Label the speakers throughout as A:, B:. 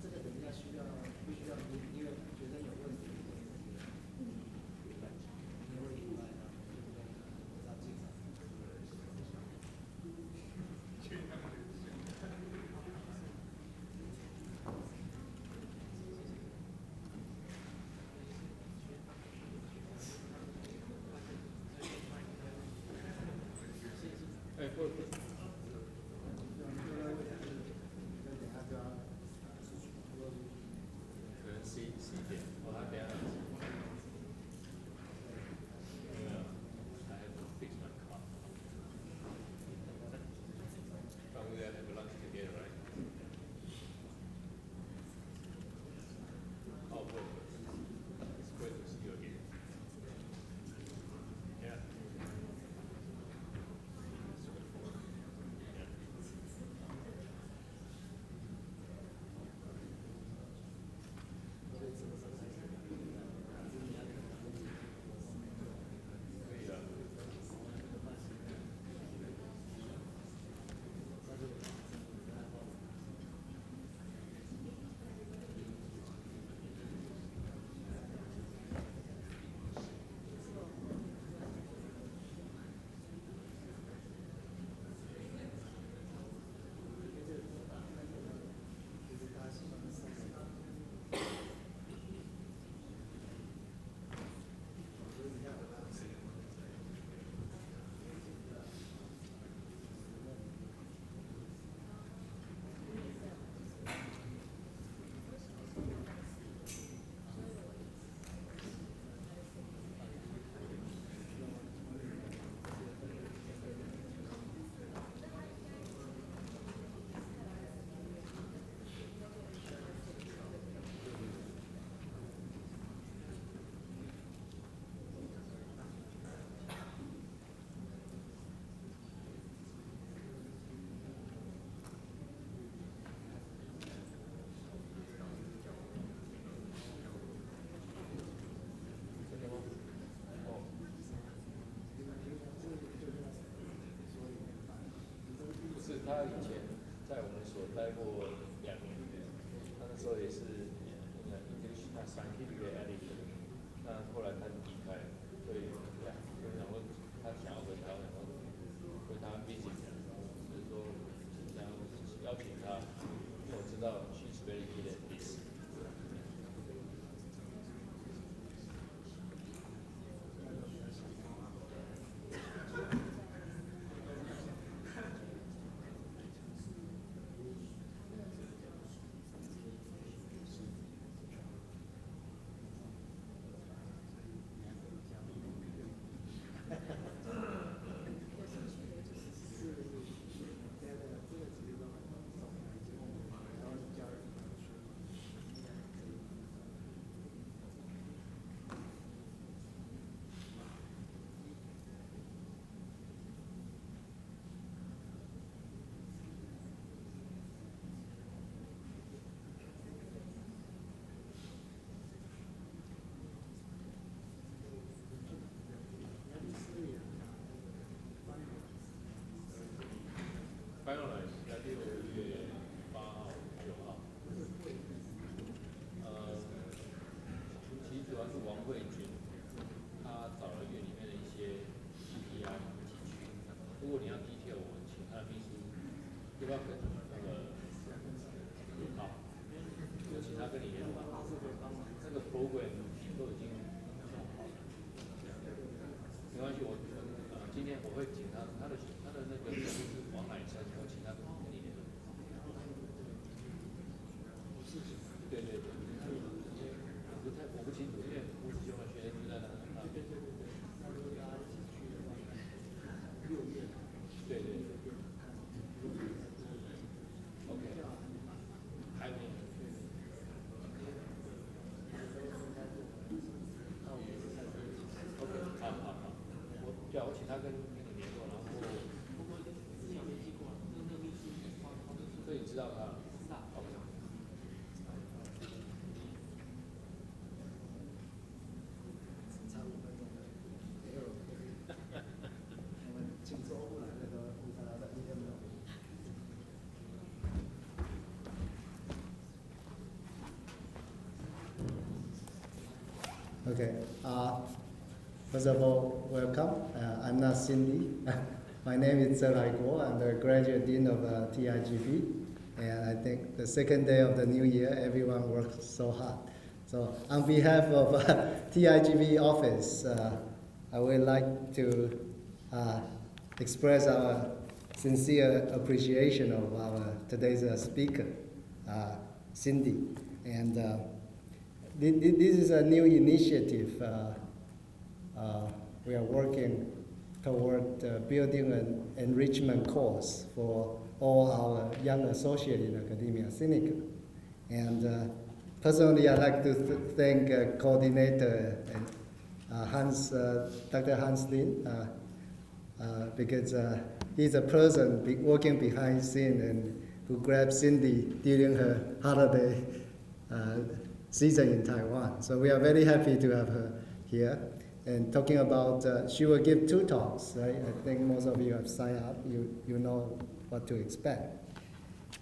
A: 这个等一下必须要因为学生有问题，你会以外的，我要介绍。
B: 哎，不。11点，我还等下。没有 I have to fix my car. But we have lunch together, right? Oh, good. It's great to see you again. Yeah.他以前在我们所待过2年，他那时候也是English scientific editor， 那后来他离开，所以我想说他想要回台湾visit， 就是说想邀请他，因为我知道 she's very good at this。Finalize 在6月8号、9号。其实主要是王慧君，他找了院里面的一些 PPI 提取。如果你要 detail， 我请他的秘书，要不要跟好，我请他跟你联络。那个 program 都已经弄好了，没关系，今天我会请他的那个秘书是王乃琛，我请他跟你联络。对对对，我不清楚，因为吴子兄的学生就在那边。对对对。OK， 还没。OK， 好，我请他跟你联络，然后。所以你知道他？ OK。
A: Okay. First of all, welcome. I'm not Cindy. My name is Zhe Lai Guo. I'm the graduate dean of TIGB. And I think the second day of the new year, everyone works so hard. So on behalf of TIGB office, I would like to express our sincere appreciation of our today's speaker, Cindy. And this is a new initiative. We are working toward building an enrichment course for all our young associates in academia, Sinica. And personally, I'd like to thank coordinator and Dr. Hans Lin, because he's a person working behind the scene and who grabbed Cindy during her holiday season in Taiwan. So we are very happy to have her here. And talking about, she will give 2 talks, right? I think most of you have signed up. You know what to expect.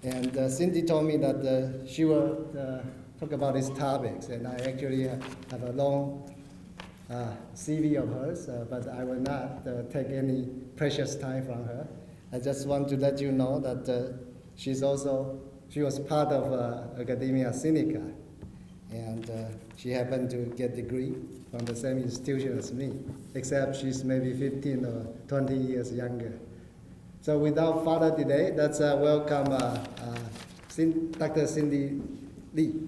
A: And Cindy told me that she will talk about these topics, and I actually have a long CV of hers, but I will not take any precious time from her. I just want to let you know that she was part of Academia Sinica, and she happened to get a degree from the same institution as me, except she's maybe 15 or 20 years younger. So without further delay, let's welcome Dr. Cindy Lee.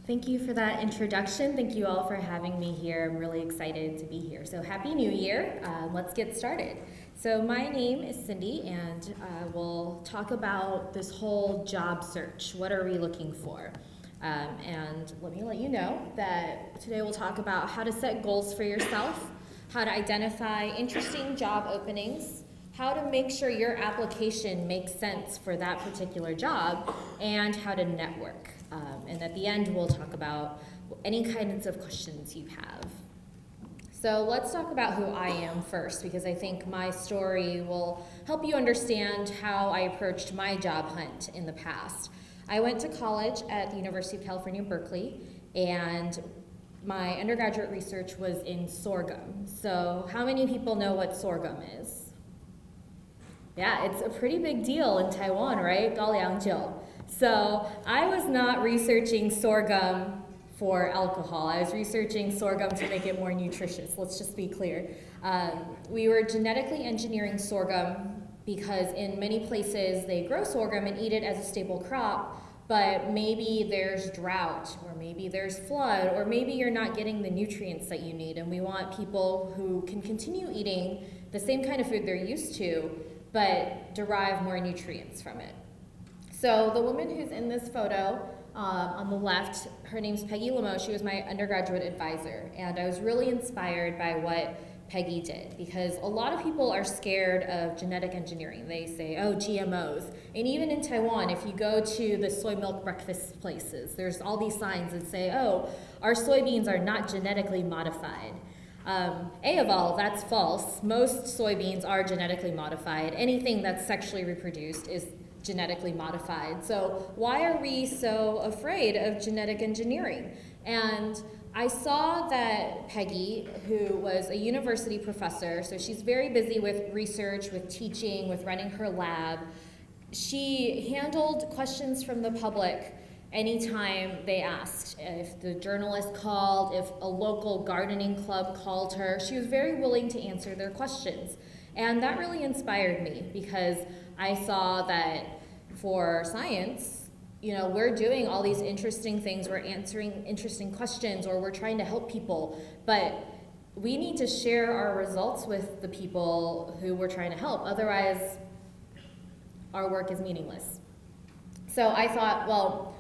C: Thank you for that introduction. Thank you all for having me here. I'm really excited to be here. So Happy New Year. Let's get started. So my name is Cindy, and we'll talk about this whole job search. What are we looking for? And let me let you know that today we'll talk about how to set goals for yourself, how to identify interesting job openings, how to make sure your application makes sense for that particular job, and how to network. And at the end, we'll talk about any kinds of questions you have. So let's talk about who I am first, because I think my story will help you understand how I approached my job hunt in the past. I went to college at the University of California, Berkeley, and my undergraduate research was in sorghum. So how many people know what sorghum is? Yeah, it's a pretty big deal in Taiwan, right? 高粱酒. So I was not researching sorghum for alcohol. I was researching sorghum to make it more nutritious. Let's just be clear. We were genetically engineering sorghum because in many places they grow sorghum and eat it as a staple crop, but maybe there's drought, or maybe there's flood, or maybe you're not getting the nutrients that you need, and we want people who can continue eating the same kind of food they're used to, but derive more nutrients from it. So the woman who's in this photo on the left, her name's Peggy Lumo. She was my undergraduate advisor, and I was really inspired by what Peggy did, because a lot of people are scared of genetic engineering. They say, oh, GMOs. And even in Taiwan, if you go to the soy milk breakfast places, there's all these signs that say, oh, our soybeans are not genetically modified. A of all, that's false. Most soybeans are genetically modified. Anything that's sexually reproduced is genetically modified. So why are we so afraid of genetic engineering? And I saw that Peggy, who was a university professor, so she's very busy with research, with teaching, with running her lab, she handled questions from the public anytime they asked. If the journalist called, if a local gardening club called her, she was very willing to answer their questions. And that really inspired me, because I saw that for science, you know, we're doing all these interesting things, we're answering interesting questions, or we're trying to help people, but we need to share our results with the people who we're trying to help. Otherwise, our work is meaningless. So I thought, well,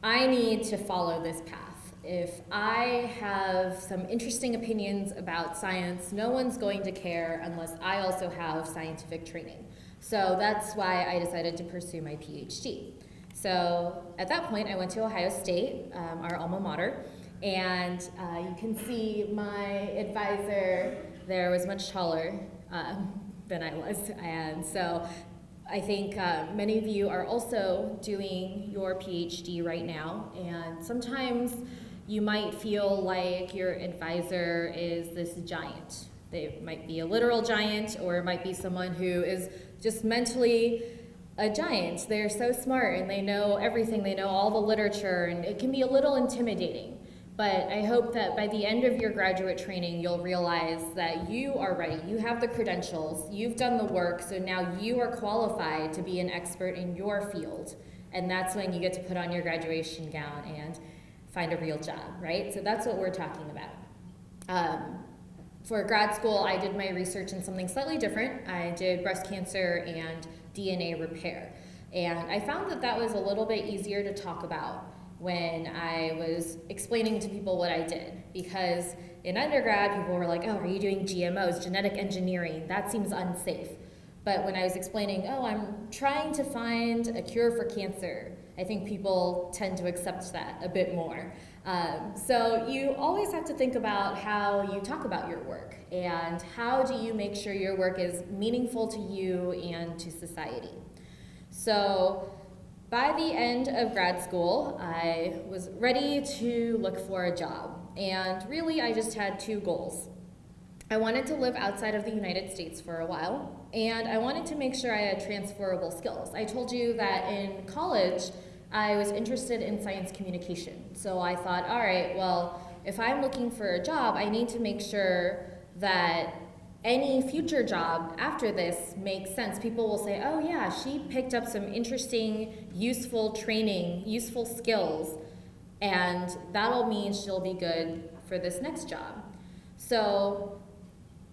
C: I need to follow this path. If I have some interesting opinions about science, no one's going to care unless I also have scientific training. So that's why I decided to pursue my PhD. So at that point, I went to Ohio State, our alma mater, and you can see my advisor there was much taller than I was. And so I think many of you are also doing your PhD right now, and sometimes you might feel like your advisor is this giant. They might be a literal giant, or it might be someone who is just mentally a giant. They're so smart and they know everything, they know all the literature, and it can be a little intimidating. But I hope that by the end of your graduate training, you'll realize that you are ready. You have the credentials, you've done the work, so now you are qualified to be an expert in your field. And that's when you get to put on your graduation gown and find a real job, right? So that's what we're talking about. For grad school, I did my research in something slightly different. I did breast cancer and DNA repair. And I found that that was a little bit easier to talk about when I was explaining to people what I did. Because in undergrad, people were like, oh, are you doing GMOs, genetic engineering? That seems unsafe. But when I was explaining, oh, I'm trying to find a cure for cancer, I think people tend to accept that a bit more. So you always have to think about how you talk about your work and how do you make sure your work is meaningful to you and to society. So by the end of grad school, I was ready to look for a job. And really, I just had two goals. I wanted to live outside of the United States for a while, and I wanted to make sure I had transferable skills. I told you that in college, I was interested in science communication. So I thought, all right, well, if I'm looking for a job, I need to make sure that any future job after this makes sense. People will say, oh yeah, she picked up some interesting, useful training, useful skills, and that'll mean she'll be good for this next job. So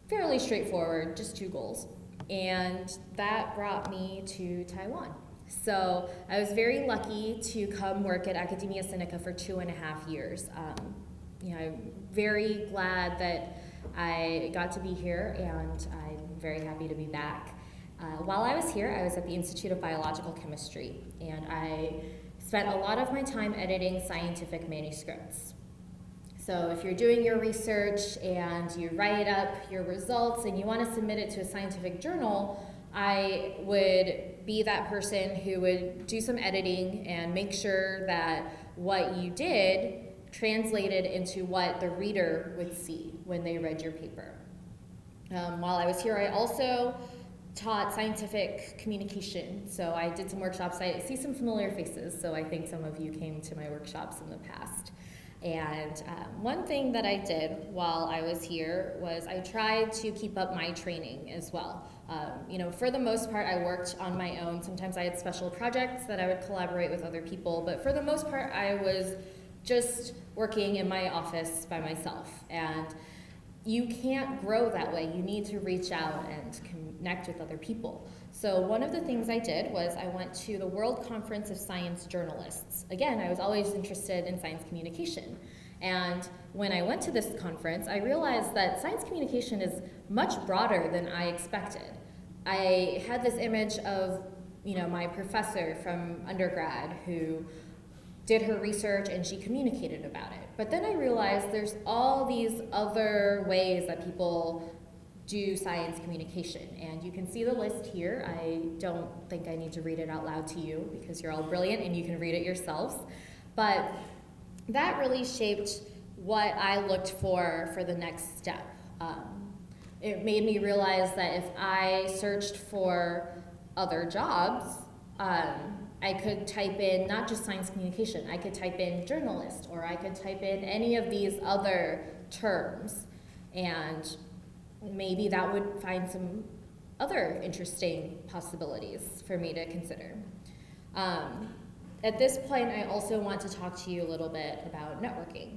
C: fairly straightforward, just two goals. And that brought me to Taiwan. So I was very lucky to come work at Academia Sinica for 2.5 years. I'm very glad that I got to be here, and I'm very happy to be back. While I was here, I was at the Institute of Biological Chemistry, and I spent a lot of my time editing scientific manuscripts. So if you're doing your research and you write up your results and you want to submit it to a scientific journal, I would be that person who would do some editing and make sure that what you did translated into what the reader would see when they read your paper. While I was here, I also taught scientific communication. So I did some workshops. I see some familiar faces, so I think some of you came to my workshops in the past. And one thing that I did while I was here was I tried to keep up my training as well. For the most part, I worked on my own. Sometimes I had special projects that I would collaborate with other people, but for the most part, I was just working in my office by myself. And you can't grow that way. You need to reach out and connect with other people. So one of the things I did was I went to the World Conference of Science Journalists. Again, I was always interested in science communication. And when I went to this conference, I realized that science communication is much broader than I expected. I had this image of, my professor from undergrad who did her research and she communicated about it. But then I realized there's all these other ways that people do science communication. And you can see the list here. I don't think I need to read it out loud to you because you're all brilliant and you can read it yourselves. But that really shaped what I looked for the next step. It made me realize that if I searched for other jobs, I could type in not just science communication, I could type in journalist, or I could type in any of these other terms, and maybe that would find some other interesting possibilities for me to consider. At this point, I also want to talk to you a little bit about networking.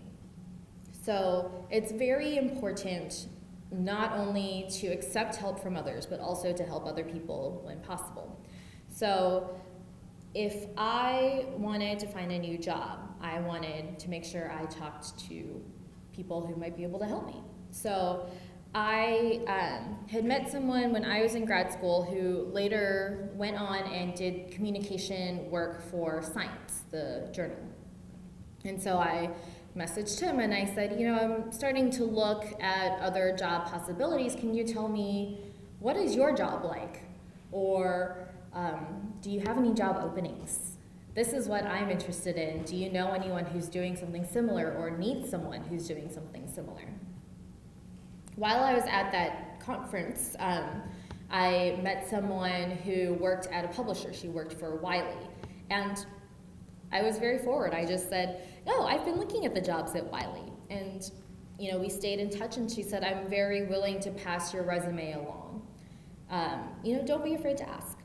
C: So it's very important not only to accept help from others, but also to help other people when possible. So if I wanted to find a new job, I wanted to make sure I talked to people who might be able to help me. So I had met someone when I was in grad school who later went on and did communication work for Science, the journal. And so I messaged him and I said, I'm starting to look at other job possibilities. Can you tell me what is your job like? Or do you have any job openings? This is what I'm interested in. Do you know anyone who's doing something similar or needs someone who's doing something similar? While I was at that conference, I met someone who worked at a publisher. She worked for Wiley. And I was very forward. I just said, oh, I've been looking at the jobs at Wiley. And we stayed in touch, and she said, I'm very willing to pass your resume along. Don't be afraid to ask.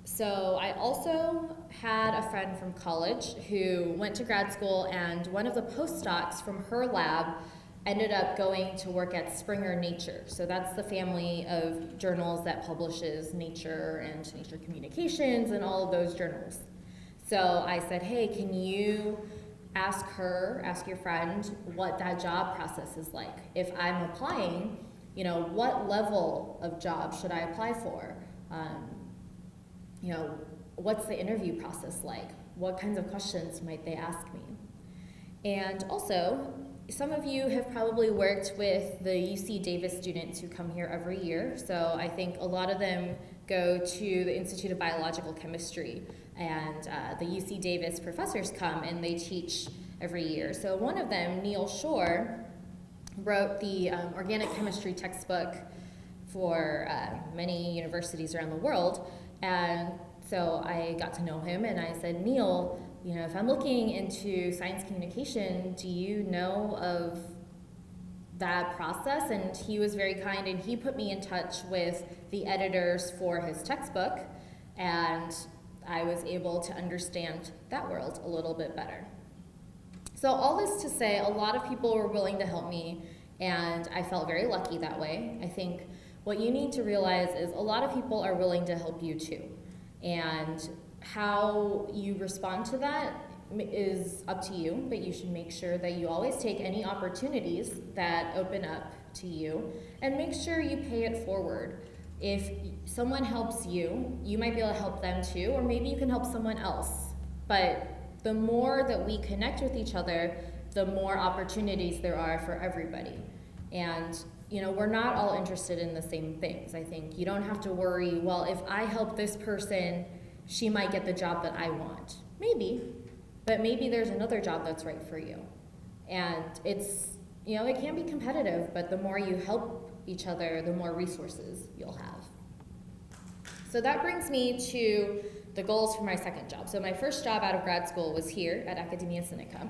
C: So I also had a friend from college who went to grad school, and one of the postdocs from her lab ended up going to work at Springer Nature. So that's the family of journals that publishes Nature and Nature Communications and all of those journals. So I said, hey, can you ask your friend what that job process is like? If I'm applying, what level of job should I apply for? What's the interview process like? What kinds of questions might they ask me? And also, some of you have probably worked with the UC Davis students who come here every year. So I think a lot of them go to the Institute of Biological Chemistry, and the UC Davis professors come and they teach every year. So one of them, Neil Shore, wrote the organic chemistry textbook for many universities around the world. And so I got to know him, and I said, Neil, if I'm looking into science communication, do you know of that process? And he was very kind, and he put me in touch with the editors for his textbook, and I was able to understand that world a little bit better. So all this to say, a lot of people were willing to help me, and I felt very lucky that way. I think what you need to realize is a lot of people are willing to help you too. And how you respond to that is up to you, but you should make sure that you always take any opportunities that open up to you and make sure you pay it forward. If someone helps you, you might be able to help them too, or maybe you can help someone else. But the more that we connect with each other, the more opportunities there are for everybody. And we're not all interested in the same things. I think you don't have to worry, well, if I help this person, she might get the job that I want. Maybe, but maybe there's another job that's right for you. And it's, it can be competitive, but the more you help each other, the more resources you'll have. So that brings me to the goals for my second job. So my first job out of grad school was here at Academia Sinica.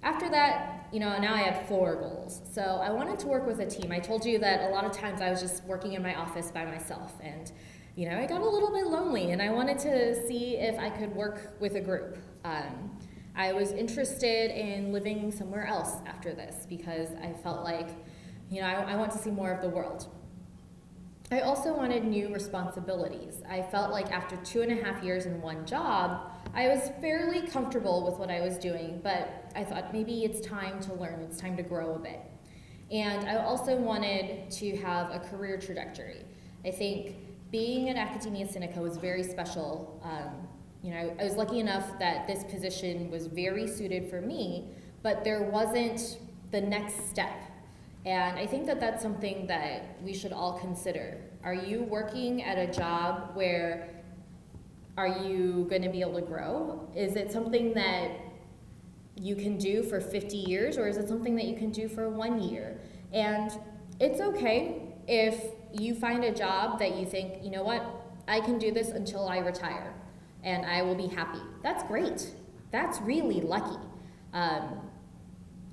C: After that, now I had 4 goals. So I wanted to work with a team. I told you that a lot of times I was just working in my office by myself, and I got a little bit lonely, and I wanted to see if I could work with a group. I was interested in living somewhere else after this because I felt like, I want to see more of the world. I also wanted new responsibilities. I felt like after 2.5 years in one job, I was fairly comfortable with what I was doing, but I thought maybe it's time to learn, it's time to grow a bit. And I also wanted to have a career trajectory. I think being at Academia Sinica was very special. I was lucky enough that this position was very suited for me, but there wasn't the next step. And I think that that's something that we should all consider. Are you working at a job where are you going to be able to grow? Is it something that you can do for 50 years, or is it something that you can do for 1 year? And it's okay if you find a job that you think, you know what, I can do this until I retire and I will be happy. That's great. That's really lucky.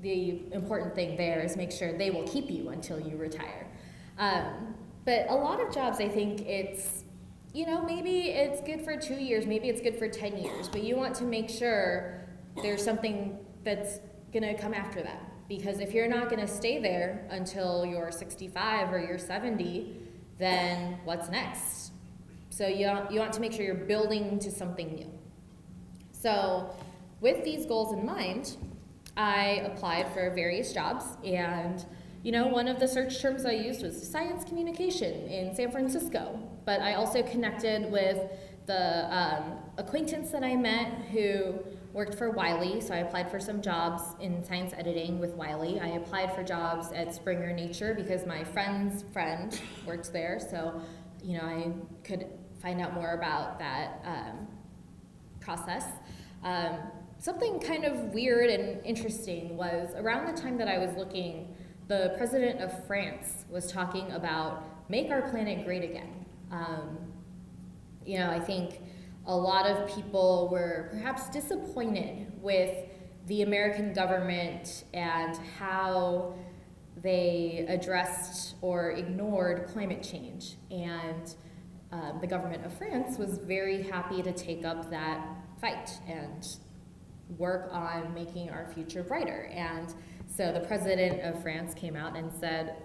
C: The important thing there is make sure they will keep you until you retire. But a lot of jobs, I think it's, maybe it's good for 2 years, maybe it's good for 10 years, but you want to make sure there's something that's gonna come after that. Because if you're not gonna stay there until you're 65 or you're 70, then what's next? So you want to make sure you're building to something new. So with these goals in mind, I applied for various jobs, and one of the search terms I used was science communication in San Francisco. But I also connected with the acquaintance that I met who worked for Wiley, so I applied for some jobs in science editing with Wiley. I applied for jobs at Springer Nature because my friend's friend worked there, so I could find out more about that process. Something kind of weird and interesting was around the time that I was looking, the president of France was talking about make our planet great again. I think a lot of people were perhaps disappointed with the American government and how they addressed or ignored climate change. And the government of France was very happy to take up that fight and work on making our future brighter. And so the president of France came out and said,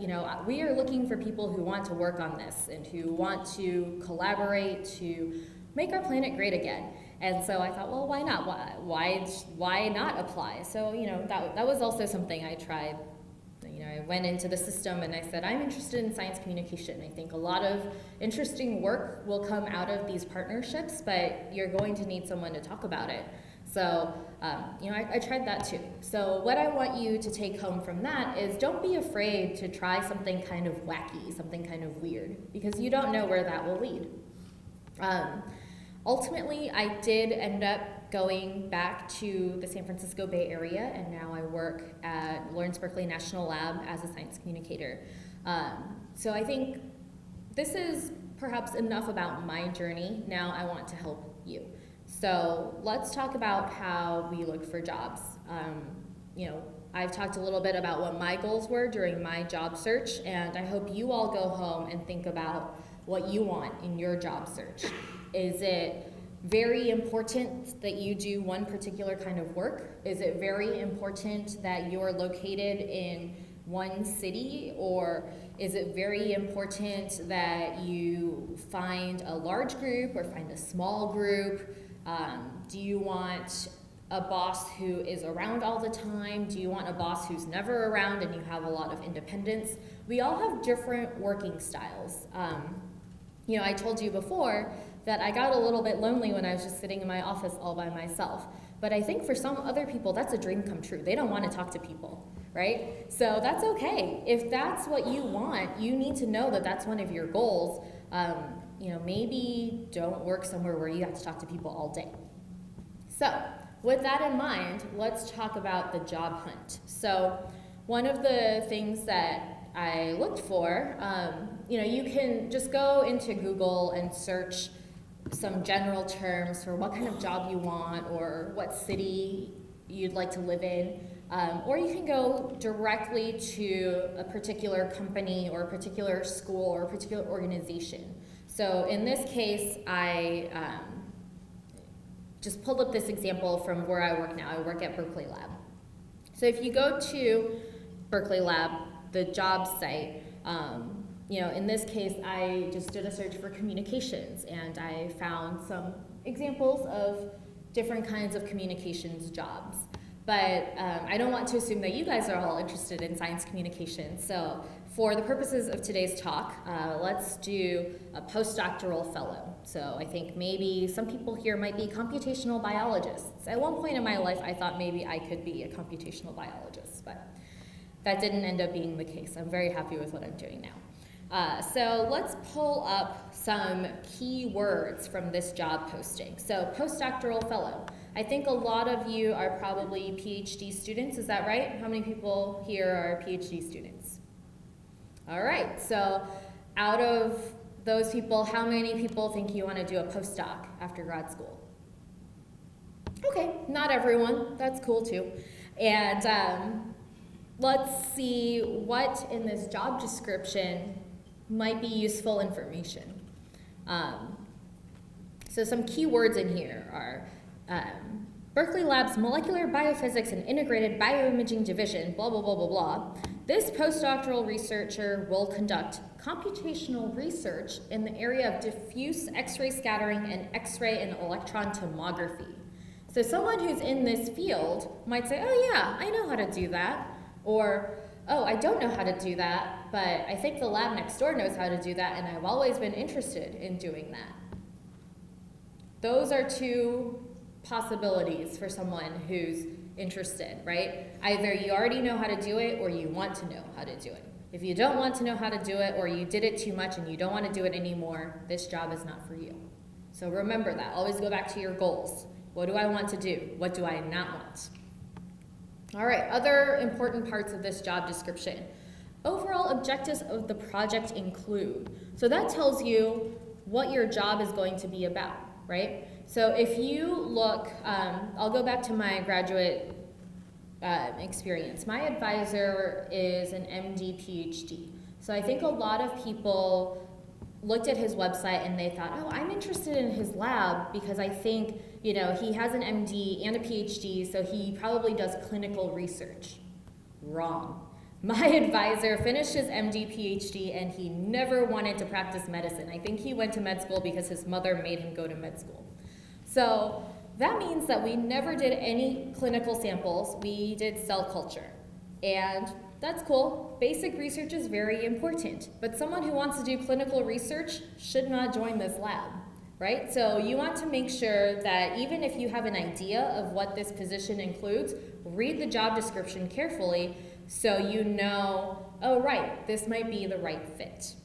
C: we are looking for people who want to work on this and who want to collaborate to make our planet great again. And so I thought, well, why not? Why not apply? So, that was also something I tried. I went into the system and I said, I'm interested in science communication. I think a lot of interesting work will come out of these partnerships, but you're going to need someone to talk about it. So, I tried that too. So what I want you to take home from that is don't be afraid to try something kind of wacky, something kind of weird, because you don't know where that will lead. Ultimately, I did end up going back to the San Francisco Bay Area, and now I work at Lawrence Berkeley National Lab as a science communicator. So I think this is perhaps enough about my journey. Now I want to help you. So let's talk about how we look for jobs. I've talked a little bit about what my goals were during my job search, and I hope you all go home and think about what you want in your job search. Is it very important that you do one particular kind of work? Is it very important that you're located in one city, or is it very important that you find a large group or find a small group? Do you want a boss who is around all the time? Do you want a boss who's never around and you have a lot of independence? We all have different working styles. I told you before that I got a little bit lonely when I was just sitting in my office all by myself. But I think for some other people, that's a dream come true. They don't want to talk to people, right? So that's okay. If that's what you want, you need to know that that's one of your goals. Maybe don't work somewhere where you have to talk to people all day. So with that in mind, let's talk about the job hunt. So one of the things that I looked for, you can just go into Google and search some general terms for what kind of job you want or what city you'd like to live in. Or you can go directly to a particular company or a particular school or a particular organization. So in this case, I just pulled up this example from where I work now. I work at Berkeley Lab. So if you go to Berkeley Lab, the job site, in this case, I just did a search for communications, and I found some examples of different kinds of communications jobs. But I don't want to assume that you guys are all interested in science communication. So for the purposes of today's talk, let's do a postdoctoral fellow. So I think maybe some people here might be computational biologists. At one point in my life, I thought maybe I could be a computational biologist, but that didn't end up being the case. I'm very happy with what I'm doing now. So let's pull up some key words from this job posting. So postdoctoral fellow. I think a lot of you are probably PhD students, is that right? How many people here are PhD students? All right, so out of those people, how many people think you want to do a postdoc after grad school? Okay, not everyone, that's cool too. And let's see what in this job description might be useful information. So some key words in here are Berkeley Lab's Molecular Biophysics and Integrated Bioimaging Division, blah, blah, blah, blah, blah. This postdoctoral researcher will conduct computational research in the area of diffuse X-ray scattering and X-ray and electron tomography. So someone who's in this field might say, oh yeah, I know how to do that. Or, oh, I don't know how to do that, but I think the lab next door knows how to do that, and I've always been interested in doing that. Those are two possibilities for someone who's interested, right? Either you already know how to do it or you want to know how to do it. If you don't want to know how to do it, or you did it too much and you don't want to do it anymore, this job is not for you. So remember that. Always go back to your goals. What do I want to do? What do I not want? All right, other important parts of this job description. Overall objectives of the project include. So that tells you what your job is going to be about, right? So if you look, I'll go back to my graduate experience. My advisor is an MD, PhD. So I think a lot of people looked at his website and they thought, oh, I'm interested in his lab because I think, you know, he has an MD and a PhD, so he probably does clinical research. Wrong. My advisor finished his MD, PhD, and he never wanted to practice medicine. I think he went to med school because his mother made him go to med school. So that means that we never did any clinical samples. We did cell culture. And that's cool. Basic research is very important. But someone who wants to do clinical research should not join this lab, right? So you want to make sure that even if you have an idea of what this position includes, read the job description carefully so you know, oh, right, this might be the right fit.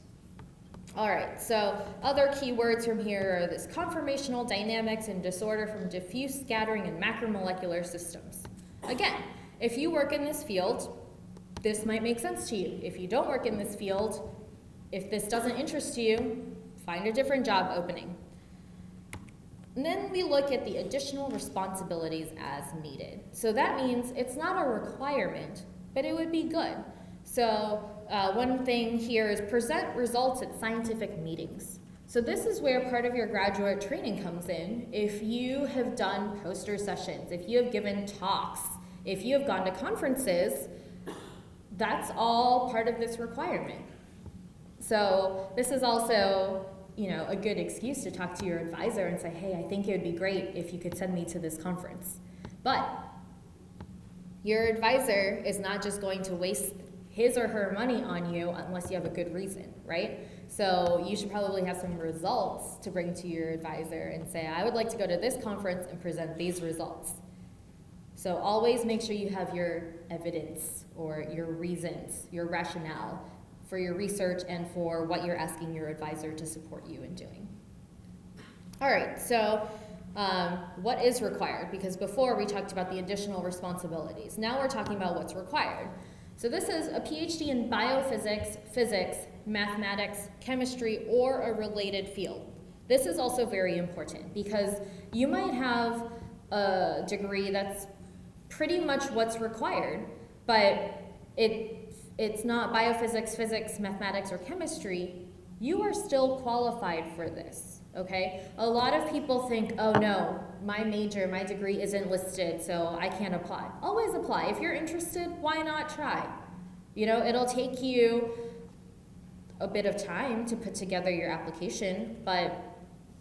C: All right, so other keywords from here are this conformational dynamics and disorder from diffuse scattering and macromolecular systems. Again, if you work in this field, this might make sense to you. If you don't work in this field, if this doesn't interest you, find a different job opening. And then we look at the additional responsibilities as needed. So that means it's not a requirement, but it would be good. So one thing here is present results at scientific meetings. So this is where part of your graduate training comes in. If you have done poster sessions, if you have given talks, if you have gone to conferences, that's all part of this requirement. So this is also, you know, a good excuse to talk to your advisor and say, hey, I think it would be great if you could send me to this conference. But your advisor is not just going to waste his or her money on you unless you have a good reason, right? So you should probably have some results to bring to your advisor and say, I would like to go to this conference and present these results. So always make sure you have your evidence or your reasons, your rationale for your research and for what you're asking your advisor to support you in doing. All right, so what is required? Because before we talked about the additional responsibilities. Now we're talking about what's required. So this is a PhD in biophysics, physics, mathematics, chemistry, or a related field. This is also very important because you might have a degree that's pretty much what's required, but it's not biophysics, physics, mathematics, or chemistry. You are still qualified for this, okay? A lot of people think, oh no, my major, my degree isn't listed, so I can't apply. Always apply. If you're interested, why not try? You know, it'll take you a bit of time to put together your application, but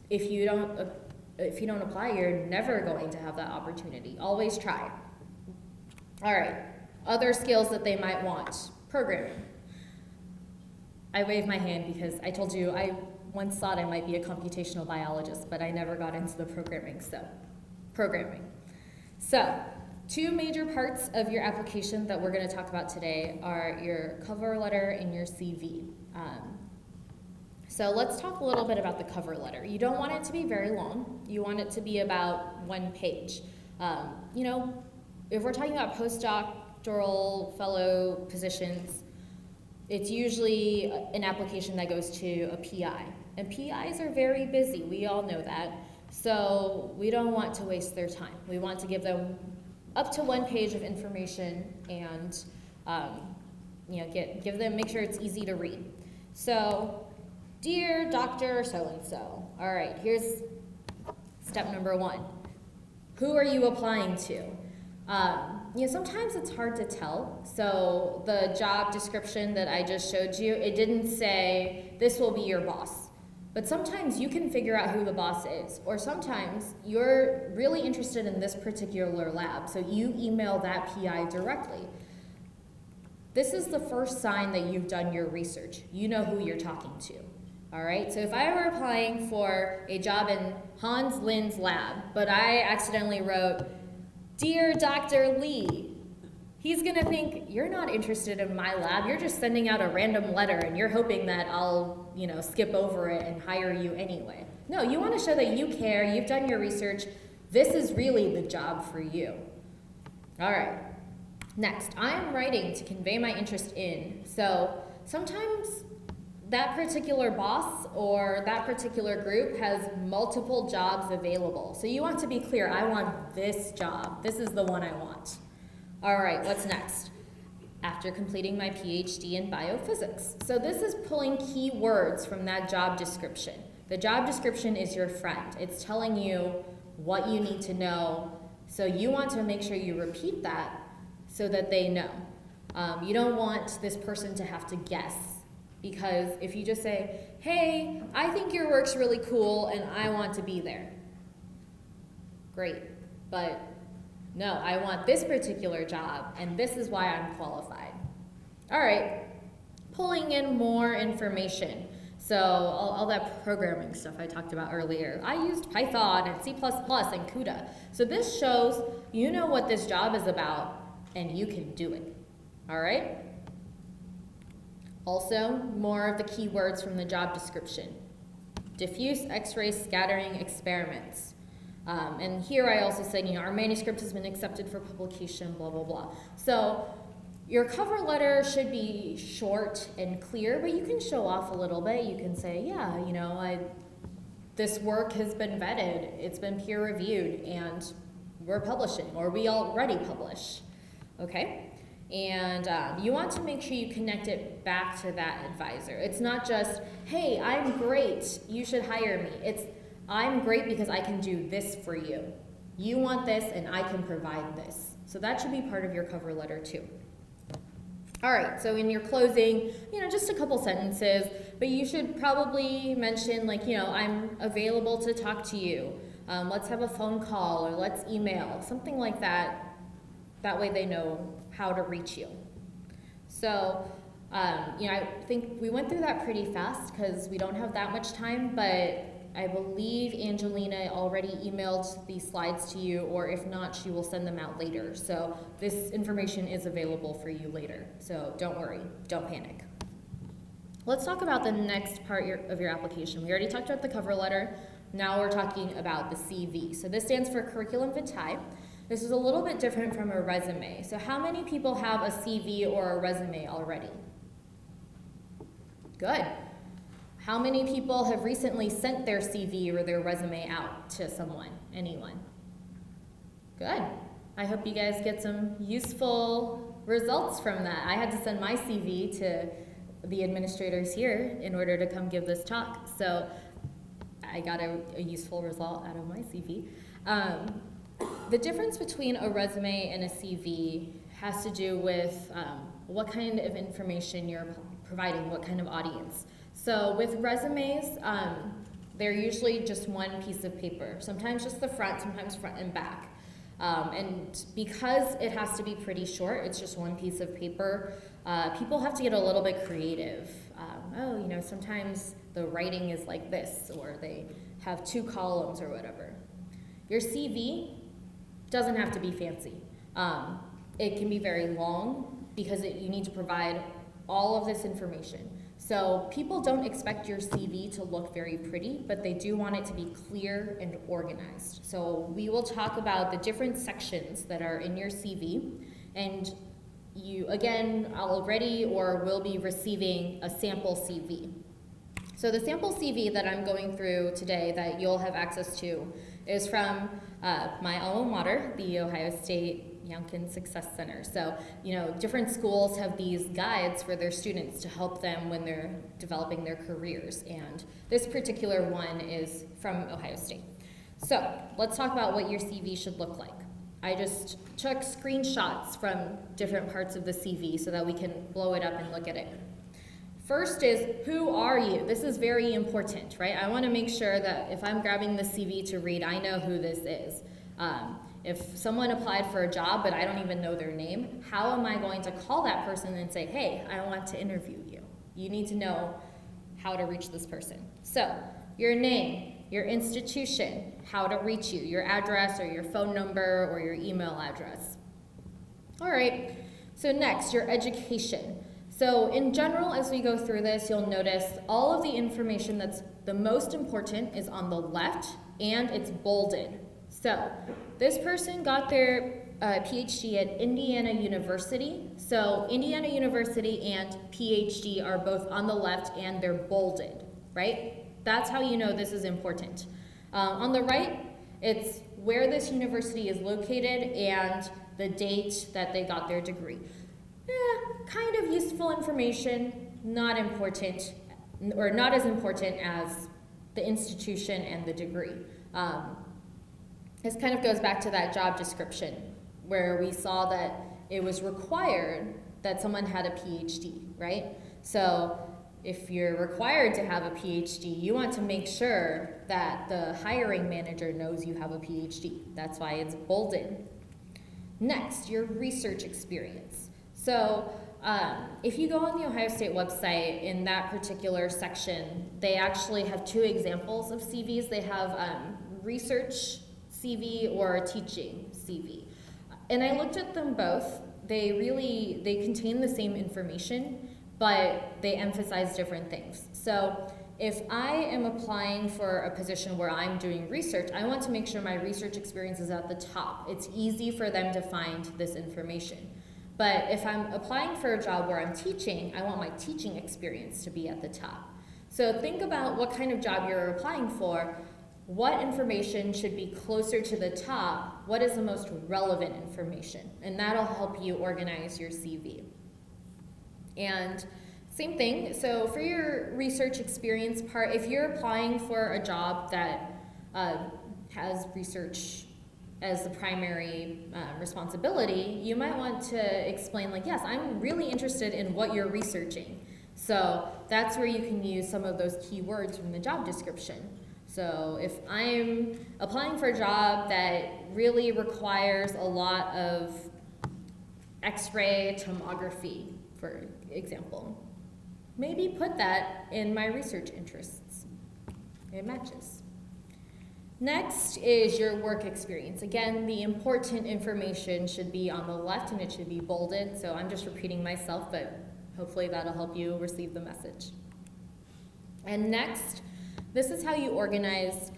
C: if you don't apply, you're never going to have that opportunity. Always try. All right, other skills that they might want. Programming. I wave my hand because I told you I once thought I might be a computational biologist, but I never got into the programming, so programming. So, two major parts of your application that we're going to talk about today are your cover letter and your CV. So let's talk a little bit about the cover letter. You don't want it to be very long. You want it to be about 1 page. You know, if we're talking about postdoctoral fellow positions, it's usually an application that goes to a PI. And PIs are very busy, we all know that. So we don't want to waste their time. We want to give them up to 1 page of information and you know, make sure it's easy to read. So, dear Dr. So-and-so, all right, here's step number 1. Who are you applying to? You know, sometimes it's hard to tell. So the job description that I just showed you, it didn't say, this will be your boss. But sometimes you can figure out who the boss is. Or sometimes you're really interested in this particular lab, so you email that PI directly. This is the first sign that you've done your research. You know who you're talking to. All right, so if I were applying for a job in Hans Lin's lab, but I accidentally wrote, Dear Dr. Lee, he's gonna think, you're not interested in my lab, you're just sending out a random letter and you're hoping that I'll, skip over it and hire you anyway. No, you wanna show that you care, you've done your research, this is really the job for you. All right, next, I am writing to convey my interest in. So sometimes that particular boss or that particular group has multiple jobs available. So you want to be clear, I want this job. This is the one I want. All right, what's next? After completing my PhD in biophysics. So this is pulling key words from that job description. The job description is your friend. It's telling you what you need to know. So you want to make sure you repeat that so that they know. You don't want this person to have to guess. Because if you just say, hey, I think your work's really cool and I want to be there. Great, but no, I want this particular job and this is why I'm qualified. All right, pulling in more information. So all that programming stuff I talked about earlier. I used Python and C++ and CUDA. So this shows you know what this job is about and you can do it, all right? Also, more of the keywords from the job description. Diffuse X-ray scattering experiments. And here I also said, our manuscript has been accepted for publication, blah, blah, blah. So your cover letter should be short and clear, but you can show off a little bit. You can say, yeah, this work has been vetted, it's been peer reviewed, and we're publishing, or we already publish, okay? And you want to make sure you connect it back to that advisor. It's not just, hey, I'm great, you should hire me. It's, I'm great because I can do this for you. You want this and I can provide this. So that should be part of your cover letter too. All right, so in your closing, just a couple sentences, but you should probably mention I'm available to talk to you. Let's have a phone call or let's email, something like that. That way they know how to reach you. So, I think we went through that pretty fast because we don't have that much time, but I believe Angelina already emailed these slides to you, or if not, she will send them out later. So this information is available for you later. So don't worry, don't panic. Let's talk about the next part of your application. We already talked about the cover letter. Now we're talking about the CV. So this stands for curriculum vitae. This is a little bit different from a resume. So how many people have a CV or a resume already? Good. How many people have recently sent their CV or their resume out to someone? Anyone? Good. I hope you guys get some useful results from that. I had to send my CV to the administrators here in order to come give this talk. So I got a useful result out of my CV. The difference between a resume and a CV has to do with what kind of information you're providing, what kind of audience. So with resumes, they're usually just one piece of paper, sometimes just the front, sometimes front and back. And because it has to be pretty short, it's just one piece of paper, people have to get a little bit creative. Sometimes the writing is like this, or they have 2 columns or whatever. Your CV doesn't have to be fancy. It can be very long because you need to provide all of this information. So people don't expect your CV to look very pretty, but they do want it to be clear and organized. So we will talk about the different sections that are in your CV, and you, again, already or will be receiving a sample CV. So the sample CV that I'm going through today that you'll have access to is from my alma mater, the Ohio State Youngkin Success Center. So, different schools have these guides for their students to help them when they're developing their careers. And this particular one is from Ohio State. So let's talk about what your CV should look like. I just took screenshots from different parts of the CV so that we can blow it up and look at it. First is, who are you? This is very important, right? I want to make sure that if I'm grabbing the CV to read, I know who this is. If someone applied for a job but I don't even know their name, how am I going to call that person and say, hey, I want to interview you? You need to know how to reach this person. So, your name, your institution, how to reach you, your address or your phone number or your email address. All right, So next, your education. So in general, as we go through this, you'll notice all of the information that's the most important is on the left, and it's bolded. So this person got their PhD at Indiana University. So Indiana University and PhD are both on the left, and they're bolded, right? That's how you know this is important. On the right, it's where this university is located and the date that they got their degree. Kind of useful information, not important, or not as important as the institution and the degree. This kind of goes back to that job description where we saw that it was required that someone had a PhD, right? So if you're required to have a PhD, you want to make sure that the hiring manager knows you have a PhD. That's why it's bolded. Next, your research experience. So if you go on the Ohio State website, in that particular section, they actually have two examples of CVs. They have research CV or teaching CV. And I looked at them both. They contain the same information, but they emphasize different things. So if I am applying for a position where I'm doing research, I want to make sure my research experience is at the top. It's easy for them to find this information. But if I'm applying for a job where I'm teaching, I want my teaching experience to be at the top. So think about what kind of job you're applying for. What information should be closer to the top? What is the most relevant information? And that'll help you organize your CV. And same thing, so for your research experience part, if you're applying for a job that has research as the primary responsibility, you might want to explain like, yes, I'm really interested in what you're researching. So that's where you can use some of those keywords from the job description. So if I'm applying for a job that really requires a lot of X-ray tomography, for example, maybe put that in my research interests. It matches. Next is your work experience. Again, the important information should be on the left and it should be bolded. So I'm just repeating myself, but hopefully that'll help you receive the message. And next, this is how you organize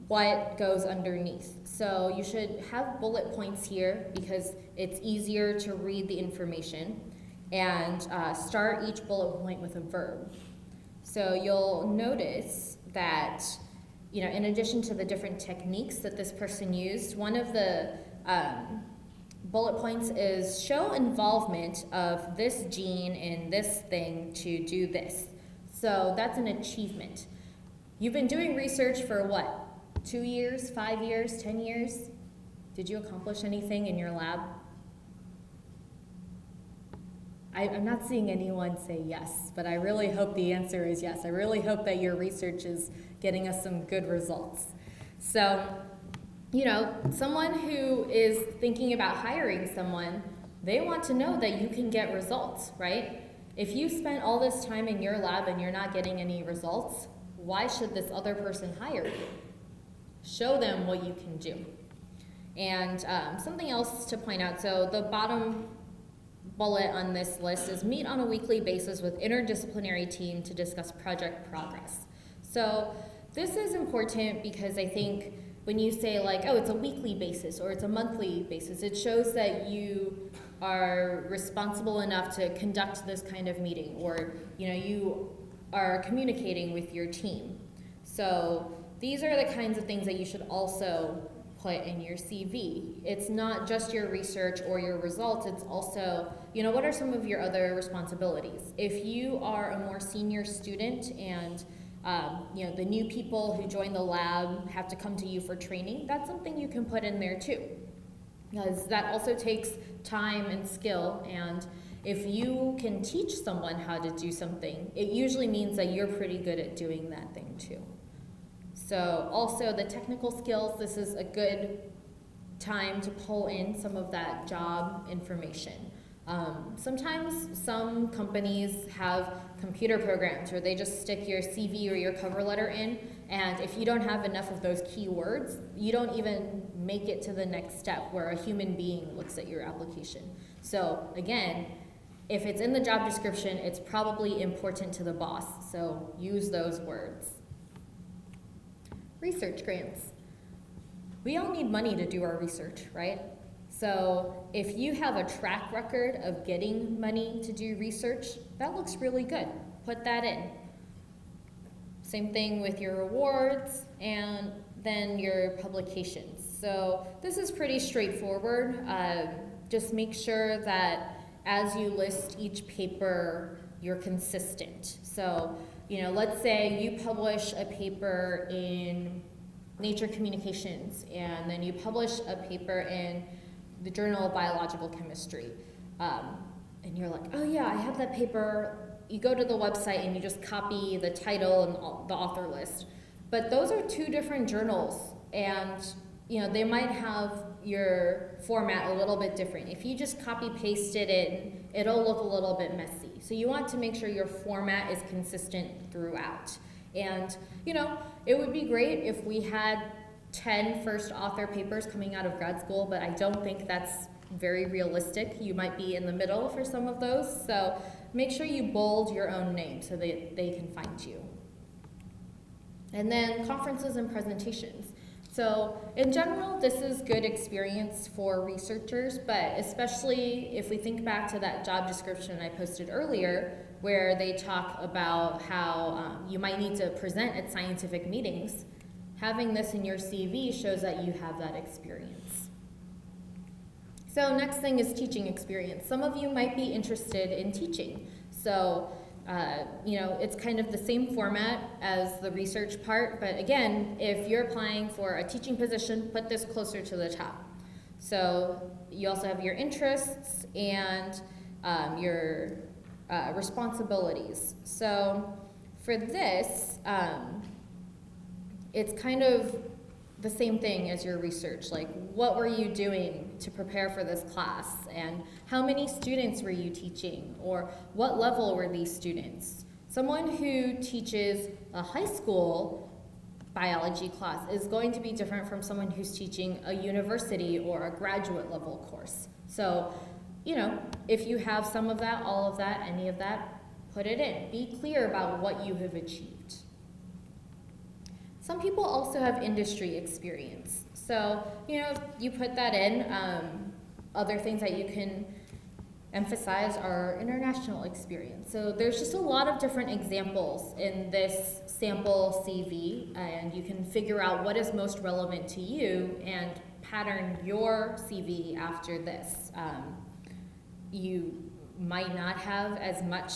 C: what goes underneath. So you should have bullet points here because it's easier to read the information, and start each bullet point with a verb. So you'll notice that, you know, in addition to the different techniques that this person used, one of the bullet points is show involvement of this gene in this thing to do this. So that's an achievement. You've been doing research for what? 2 years, 5 years, 10 years? Did you accomplish anything in your lab? I'm not seeing anyone say yes, but I really hope the answer is yes. I really hope that your research is getting us some good results. So, you know, someone who is thinking about hiring someone, they want to know that you can get results, right? If you spent all this time in your lab and you're not getting any results, why should this other person hire you? Show them what you can do. And something else to point out, so the bottom bullet on this list is meet on a weekly basis with interdisciplinary team to discuss project progress. So this is important because I think when you say like, oh, it's a weekly basis or it's a monthly basis, it shows that you are responsible enough to conduct this kind of meeting, or you know, you are communicating with your team. So these are the kinds of things that you should also put in your CV. It's not just your research or your results, it's also, you know, what are some of your other responsibilities? If you are a more senior student and you know, the new people who join the lab have to come to you for training, that's something you can put in there too. Because that also takes time and skill, and if you can teach someone how to do something, it usually means that you're pretty good at doing that thing too. So also the technical skills, this is a good time to pull in some of that job information. Sometimes some companies have computer programs where they just stick your CV or your cover letter in, and if you don't have enough of those keywords, you don't even make it to the next step where a human being looks at your application. So again, if it's in the job description, it's probably important to the boss, so use those words. Research grants. We all need money to do our research, right? So if you have a track record of getting money to do research, that looks really good. Put that in. Same thing with your awards and then your publications. So this is pretty straightforward. Just make sure that as you list each paper, you're consistent. So, let's say you publish a paper in Nature Communications, and then you publish a paper in the Journal of Biological Chemistry. And you're like, oh yeah, I have that paper. You go to the website and you just copy the title and the author list. But those are two different journals, and they might have your format a little bit different. If you just copy paste it in, it'll look a little bit messy. So you want to make sure your format is consistent throughout. And it would be great if we had 10 first author papers coming out of grad school, but I don't think that's very realistic. You might be in the middle for some of those. So make sure you bold your own name so that they can find you. And then conferences and presentations. So in general, this is good experience for researchers, but especially if we think back to that job description I posted earlier, where they talk about how you might need to present at scientific meetings, having this in your CV shows that you have that experience. So next thing is teaching experience. Some of you might be interested in teaching. So it's kind of the same format as the research part, but again, if you're applying for a teaching position, put this closer to the top. So you also have your interests and your responsibilities. So for this, it's kind of the same thing as your research. Like, what were you doing to prepare for this class? And how many students were you teaching? Or what level were these students? Someone who teaches a high school biology class is going to be different from someone who's teaching a university or a graduate level course. So, if you have some of that, all of that, any of that, put it in. Be clear about what you have achieved. Some people also have industry experience. So, you put that in. Other things that you can emphasize are international experience. So there's just a lot of different examples in this sample CV, and you can figure out what is most relevant to you and pattern your CV after this. You might not have as much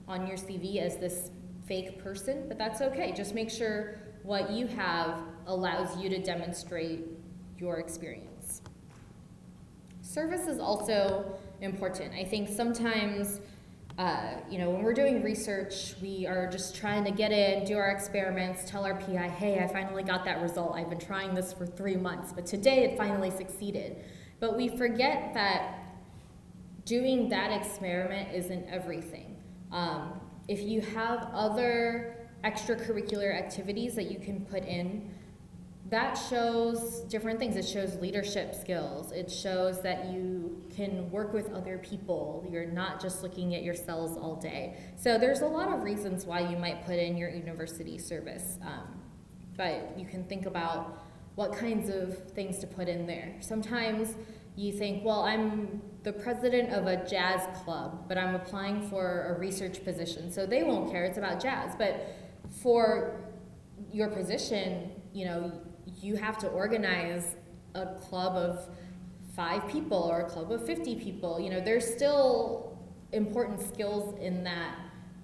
C: on your CV as this fake person, but that's okay. Just make sure what you have allows you to demonstrate your experience. Service is also important. I think sometimes, when we're doing research, we are just trying to get in, do our experiments, tell our PI, hey, I finally got that result. I've been trying this for 3 months, but today it finally succeeded. But we forget that doing that experiment isn't everything. If you have other extracurricular activities that you can put in, that shows different things. It shows leadership skills. It shows that you can work with other people. You're not just looking at your cells all day. So there's a lot of reasons why you might put in your university service. But you can think about what kinds of things to put in there. Sometimes you think, well, I'm the president of a jazz club, but I'm applying for a research position, so they won't care, it's about jazz. But for your position, you have to organize a club of 5 people or a club of 50 people. There's still important skills in that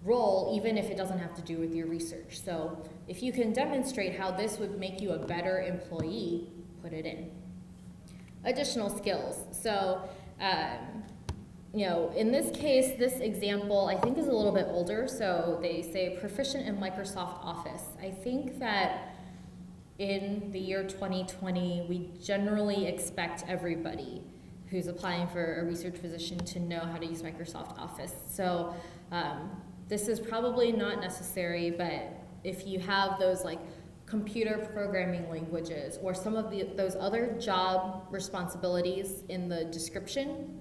C: role, even if it doesn't have to do with your research. So if you can demonstrate how this would make you a better employee, put it in. Additional skills. So, in this case, this example I think is a little bit older. So they say proficient in Microsoft Office. I think that in the year 2020, we generally expect everybody who's applying for a research position to know how to use Microsoft Office. So this is probably not necessary, but if you have those like computer programming languages or some of those other job responsibilities in the description,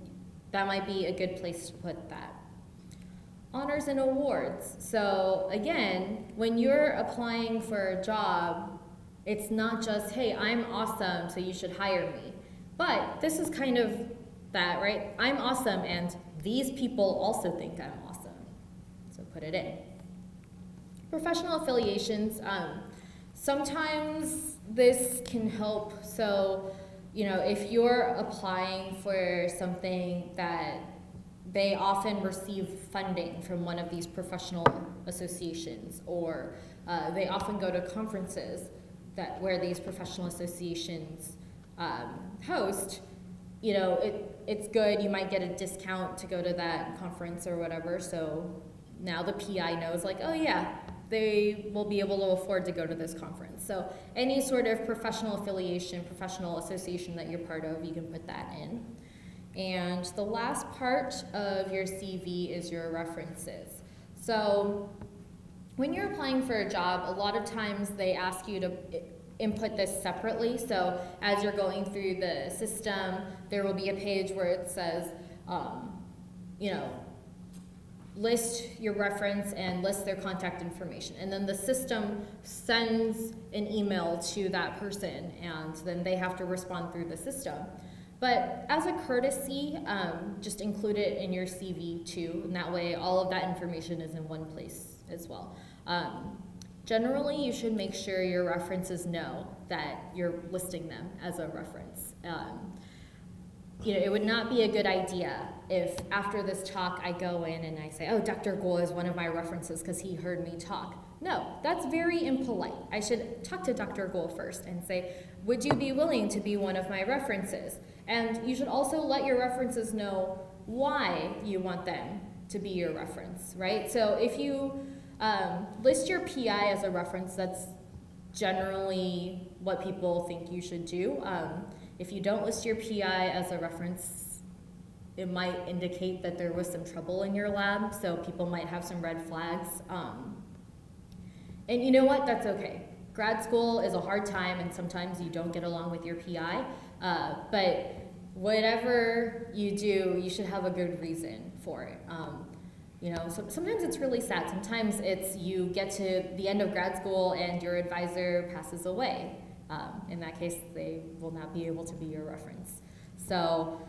C: that might be a good place to put that. Honors and awards. So again, when you're applying for a job, it's not just, hey, I'm awesome, so you should hire me. But this is kind of that, right? I'm awesome, and these people also think I'm awesome. So put it in. Professional affiliations. Sometimes this can help. So, if you're applying for something that they often receive funding from one of these professional associations, or they often go to conferences where these professional associations host, it's good. You might get a discount to go to that conference or whatever. So now the PI knows, like, oh yeah, they will be able to afford to go to this conference. So any sort of professional affiliation, professional association that you're part of, you can put that in. And the last part of your CV is your references. So when you're applying for a job, a lot of times they ask you to input this separately. So as you're going through the system, there will be a page where it says, list your reference and list their contact information. And then the system sends an email to that person, and then they have to respond through the system. But as a courtesy, just include it in your CV too, and that way all of that information is in one place as well. Generally, you should make sure your references know that you're listing them as a reference. It would not be a good idea if after this talk I go in and I say, oh, Dr. Guo is one of my references because he heard me talk. No, that's very impolite. I should talk to Dr. Guo first and say, would you be willing to be one of my references? And you should also let your references know why you want them to be your reference, right? So if you list your PI as a reference, that's generally what people think you should do. If you don't list your PI as a reference, it might indicate that there was some trouble in your lab, so people might have some red flags. And you know what? That's okay. Grad school is a hard time, and sometimes you don't get along with your PI, but whatever you do, you should have a good reason for it. Sometimes it's really sad. Sometimes it's you get to the end of grad school and your advisor passes away. In that case, they will not be able to be your reference. So,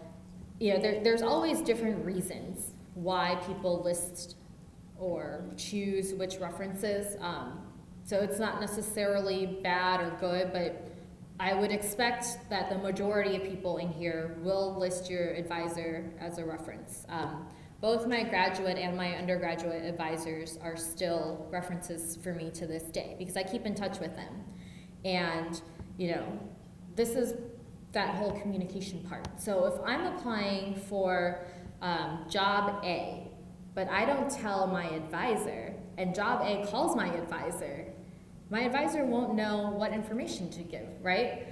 C: there's always different reasons why people list or choose which references. So it's not necessarily bad or good, but I would expect that the majority of people in here will list your advisor as a reference. Both my graduate and my undergraduate advisors are still references for me to this day because I keep in touch with them. And, this is that whole communication part. So if I'm applying for job A, but I don't tell my advisor, and job A calls my advisor won't know what information to give, right?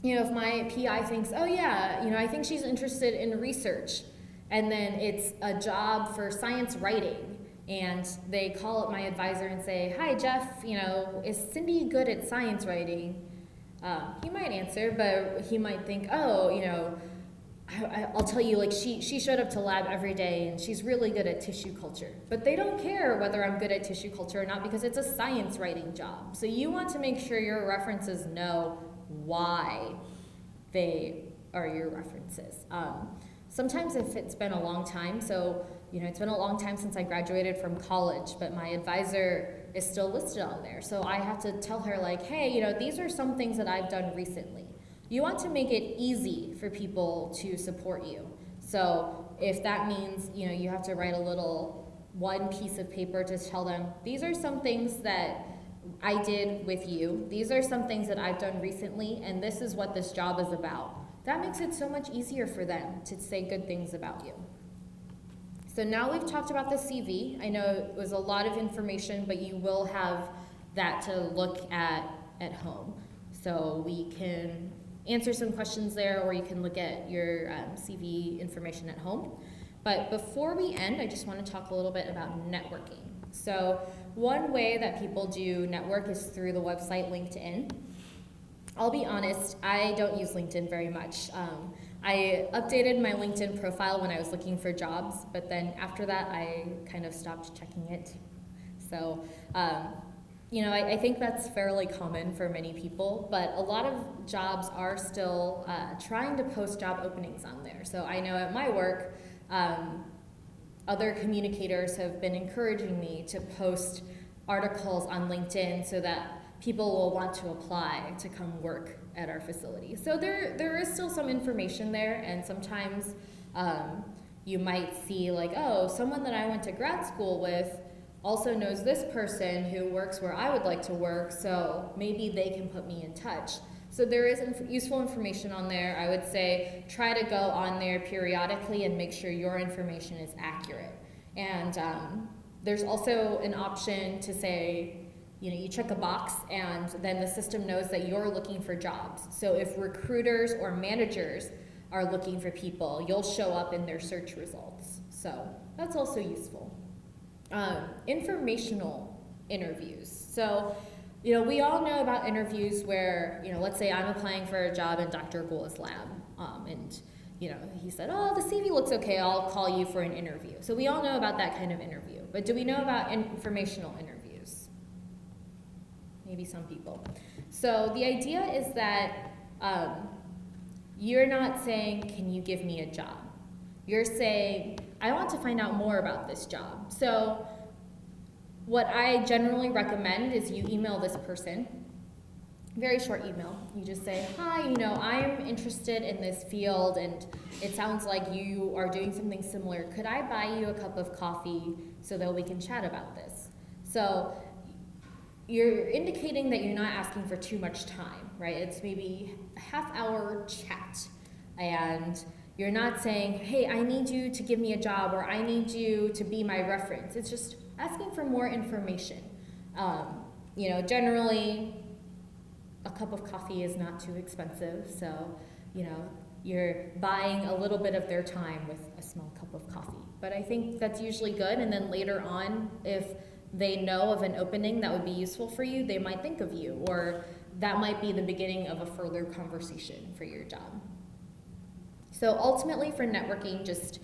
C: If my PI thinks, oh yeah, I think she's interested in research, and then it's a job for science writing, and they call up my advisor and say, hi Jeff, is Cindy good at science writing? He might answer, but he might think, oh, I'll tell you, like, she showed up to lab every day and she's really good at tissue culture. But they don't care whether I'm good at tissue culture or not because it's a science writing job. So you want to make sure your references know why they are your references. Sometimes if it's been a long time, so it's been a long time since I graduated from college, but my advisor is still listed on there. So I have to tell her, like, hey, these are some things that I've done recently. You want to make it easy for people to support you. So if that means, you have to write one piece of paper to tell them, these are some things that I did with you. These are some things that I've done recently, and this is what this job is about. That makes it so much easier for them to say good things about you. So now we've talked about the CV. I know it was a lot of information, but you will have that to look at home. So we can answer some questions there, or you can look at your CV information at home. But before we end, I just want to talk a little bit about networking. So one way that people do network is through the website LinkedIn. I'll be honest, I don't use LinkedIn very much. I updated my LinkedIn profile when I was looking for jobs, but then after that, I kind of stopped checking it. So, I think that's fairly common for many people, but a lot of jobs are still trying to post job openings on there. So I know at my work, other communicators have been encouraging me to post articles on LinkedIn so that people will want to apply to come work at our facility. So there is still some information there, and sometimes you might see like, oh, someone that I went to grad school with also knows this person who works where I would like to work, so maybe they can put me in touch. So there is useful information on there. I would say try to go on there periodically and make sure your information is accurate. And there's also an option to say, you check a box and then the system knows that you're looking for jobs. So if recruiters or managers are looking for people, you'll show up in their search results. So that's also useful. Informational interviews. So, we all know about interviews where, let's say I'm applying for a job in Dr. Guo's lab, and he said, oh, the CV looks okay, I'll call you for an interview. So we all know about that kind of interview. But do we know about informational interviews? Maybe some people. So the idea is that you're not saying, can you give me a job? You're saying, I want to find out more about this job. So what I generally recommend is you email this person, very short email. You just say, hi, I'm interested in this field and it sounds like you are doing something similar. Could I buy you a cup of coffee so that we can chat about this? So you're indicating that you're not asking for too much time, right? It's maybe a half-hour chat, and you're not saying, hey, I need you to give me a job, or I need you to be my reference. It's just asking for more information. Generally, a cup of coffee is not too expensive, so, you're buying a little bit of their time with a small cup of coffee. But I think that's usually good, and then later on, if they know of an opening that would be useful for you, they might think of you, or that might be the beginning of a further conversation for your job. So ultimately for networking, just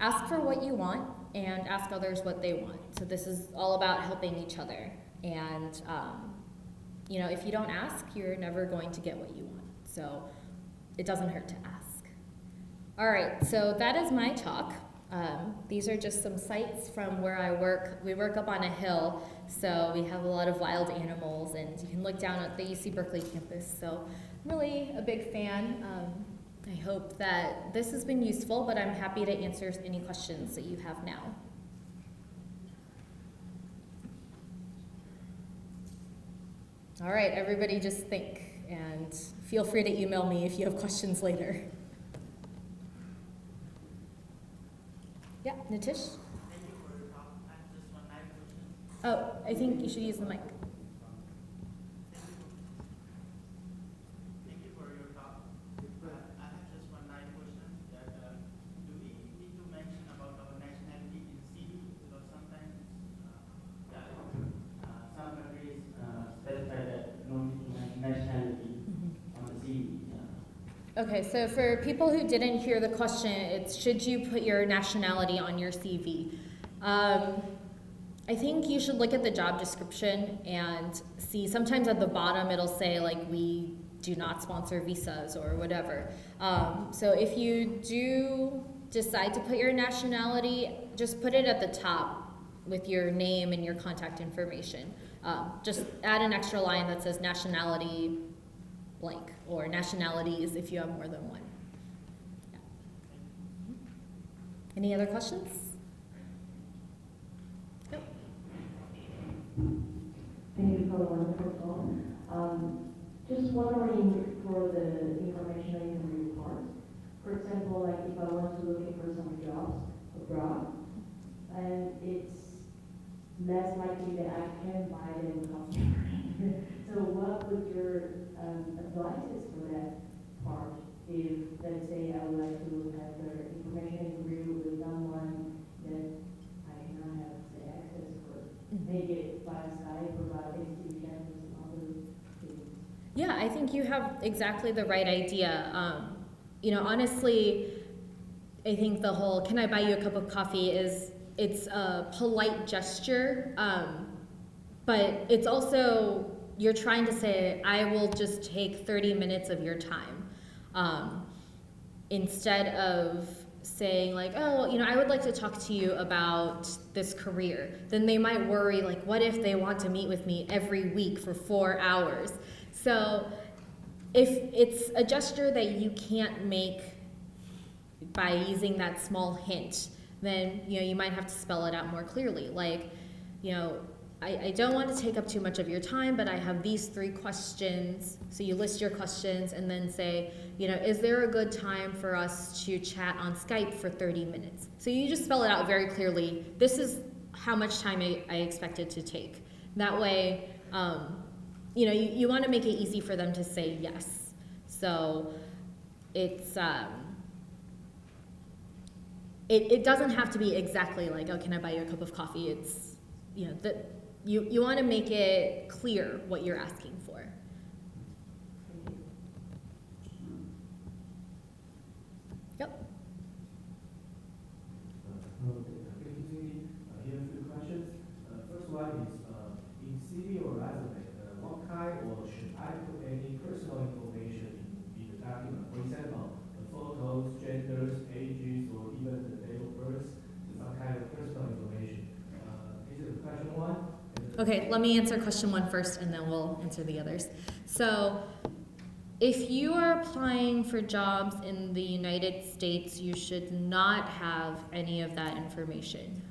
C: ask for what you want and ask others what they want. So this is all about helping each other. And if you don't ask, you're never going to get what you want. So it doesn't hurt to ask. All right, so that is my talk. These are just some sights from where I work. We work up on a hill, so we have a lot of wild animals, and you can look down at the UC Berkeley campus. So I'm really a big fan. I hope that this has been useful, but I'm happy to answer any questions that you have now. All right, everybody just think, and feel free to email me if you have questions later. Yeah, Nitish?
D: Thank you for your talk. I have just one live question.
C: Oh, I think you should use the mic.
D: Thank you for your talk. I have just one live question. That do we need to mention about our nationality in CV? Because sometimes some countries specify that no need to mention nationality on the CV.
C: Okay, so for people who didn't hear the question, it's should you put your nationality on your CV? I think you should look at the job description and see, sometimes at the bottom it'll say like we do not sponsor visas or whatever. So if you do decide to put your nationality, just put it at the top with your name and your contact information. Just add an extra line that says nationality blank, or nationalities if you have more than one. Yeah. Any other questions? Nope.
E: Thank you for the wonderful talk. Just wondering for the informational interview part. For example, like if I want to looking for some jobs abroad, and it's less likely that I can buy them coffee. So what would your advice for that part? If, let's say, I would like to have the information interview with someone that I cannot have the access for, make it by Skype or by Affiliations and other things.
C: Yeah, I think you have exactly the right idea. honestly, I think the whole "can I buy you a cup of coffee" it's a polite gesture, but it's also, you're trying to say, I will just take 30 minutes of your time, instead of saying like, oh, I would like to talk to you about this career. Then they might worry, like, what if they want to meet with me every week for 4 hours? So if it's a gesture that you can't make by using that small hint, then you might have to spell it out more clearly. Like, I don't want to take up too much of your time, but I have these 3 questions. So you list your questions and then say, is there a good time for us to chat on Skype for 30 minutes? So you just spell it out very clearly. This is how much time I expect it to take. That way, you want to make it easy for them to say yes. So it's, it doesn't have to be exactly like, oh, can I buy you a cup of coffee? It's, you want to make it clear what you're asking for. Yep.
F: Here are a few questions. First one is, in CV or resume, what kind or should I put any personal information in the document? For example, the photos, genders, ages, or even the date of birth, some kind of personal information. This is question 1.
C: Okay, let me answer question 1 first, and then we'll answer the others. So, if you are applying for jobs in the United States, you should not have any of that information.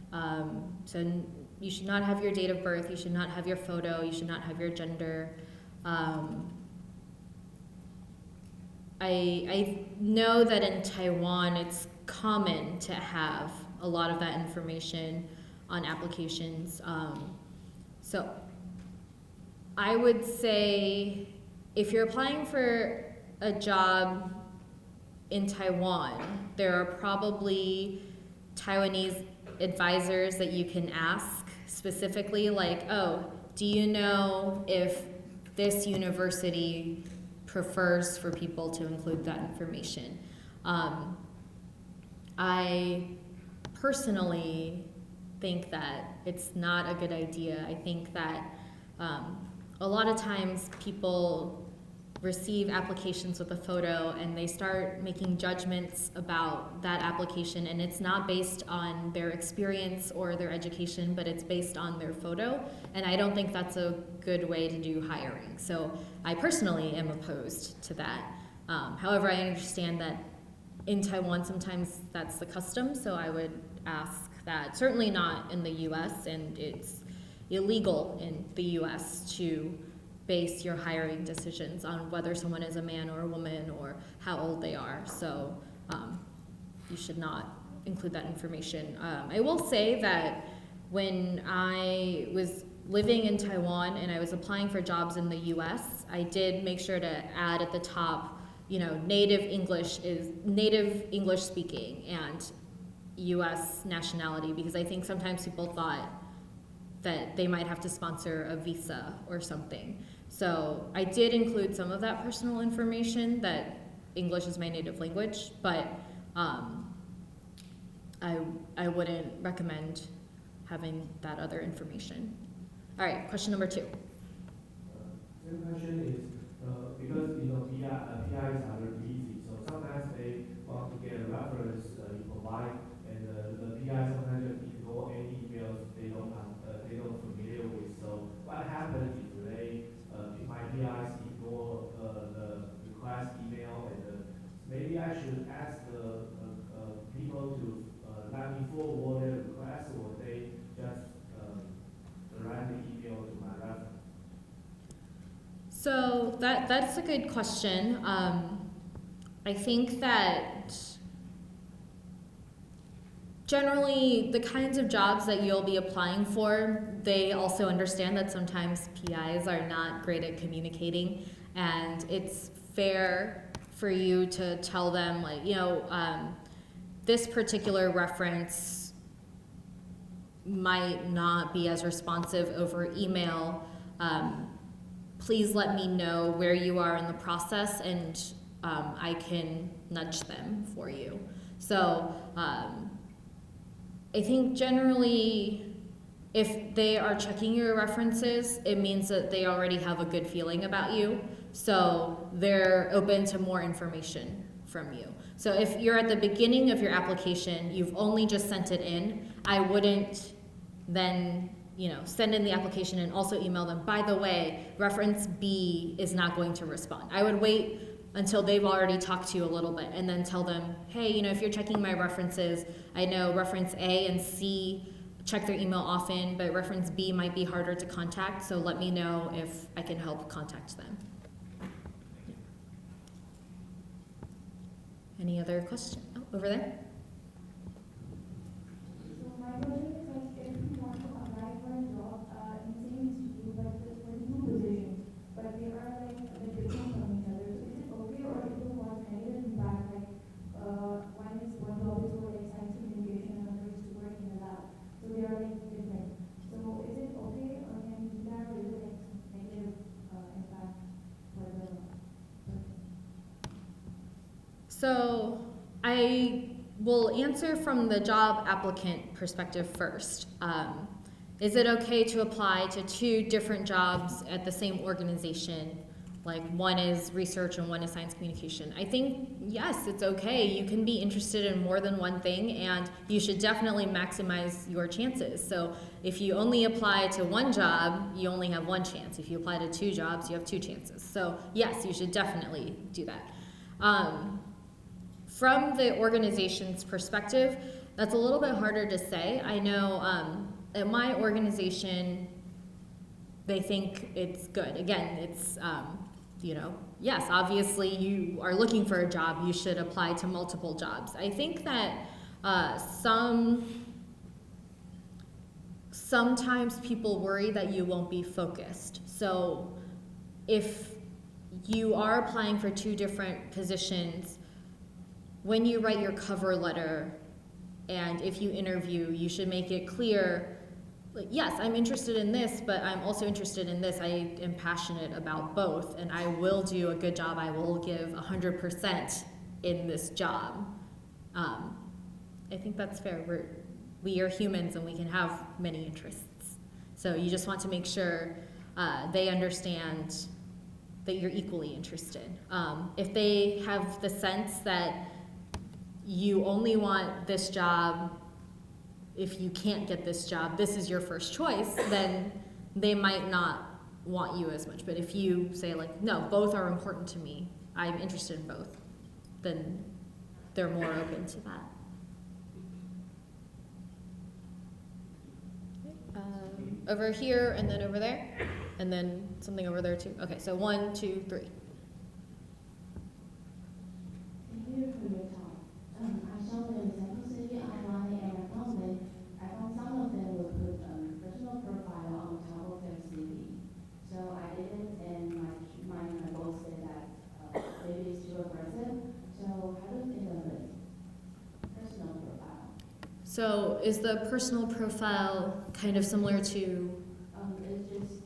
C: So you should not have your date of birth, you should not have your photo, you should not have your gender. I know that in Taiwan it's common to have a lot of that information on applications. So I would say if you're applying for a job in Taiwan, there are probably Taiwanese advisors that you can ask specifically, like, oh, do you know if this university prefers for people to include that information? I personally think that it's not a good idea. I think that a lot of times people receive applications with a photo and they start making judgments about that application, and it's not based on their experience or their education, but it's based on their photo, and I don't think that's a good way to do hiring. So I personally am opposed to that. However, I understand that in Taiwan sometimes that's the custom, so I would ask that. Certainly not in the US, and it's illegal in the US to base your hiring decisions on whether someone is a man or a woman or how old they are. So you should not include that information. I will say that when I was living in Taiwan and I was applying for jobs in the US, I did make sure to add at the top, native English speaking and US nationality, because I think sometimes people thought that they might have to sponsor a visa or something. So I did include some of that personal information, that English is my native language, but I wouldn't recommend having that other information. All right, question number 2.
F: Second question is, because PIs are very busy, so sometimes they want to get a reference you provide, and the PI sometimes just ignore any emails they don't familiar with. So what happens if my PIs ignore the request email, and maybe I should ask the people to let me forward their request, or they just directly email to my reference?
C: So that's a good question. I think that generally the kinds of jobs that you'll be applying for, they also understand that sometimes PIs are not great at communicating, and it's fair for you to tell them, like, this particular reference might not be as responsive over email. Please let me know where you are in the process, and I can nudge them for you. So I think generally, if they are checking your references, it means that they already have a good feeling about you. So they're open to more information from you. So if you're at the beginning of your application, you've only just sent it in, I wouldn't then send in the application and also email them, by the way, reference B is not going to respond. I would wait until they've already talked to you a little bit and then tell them, hey, if you're checking my references, I know reference A and C check their email often, but reference B might be harder to contact, so let me know if I can help contact them. Any other questions? Oh, over there.
E: So my question is if you want to apply for a job in the same institute but for two positions, but they are different from each other. So is it okay, or people want negative feedback one job is for science communication and another is to work in the lab. So they are different. So is it okay, or can you do that, or is it negative impact for the person?
C: So I will answer from the job applicant perspective first. Is it okay to apply to 2 different jobs at the same organization? Like one is research and one is science communication. I think, yes, it's okay. You can be interested in more than one thing, and you should definitely maximize your chances. So if you only apply to one job, you only have one chance. If you apply to 2 jobs, you have 2 chances. So yes, you should definitely do that. From the organization's perspective, that's a little bit harder to say. I know at my organization, they think it's good. Again, it's, yes, obviously you are looking for a job, you should apply to multiple jobs. I think that sometimes people worry that you won't be focused. So if you are applying for 2 different positions, when you write your cover letter and if you interview, you should make it clear, like, yes, I'm interested in this, but I'm also interested in this. I am passionate about both, and I will do a good job. I will give 100% in this job. I think that's fair. We are humans and we can have many interests. So you just want to make sure they understand that you're equally interested. If they have the sense that you only want this job, if you can't get this job, this is your first choice, then they might not want you as much. But if you say like, no, both are important to me, I'm interested in both, then they're more open to that. Over here, and then over there, and then something over there too. Okay, so 1, 2, 3.
E: Thank you for your talk. I saw the example CV online, and I found some of them will put personal profile on top of their CV. So I didn't, and my boss said that maybe it's too aggressive. So how do you think of it? Personal profile.
C: So is the personal profile kind of similar to?
E: It's just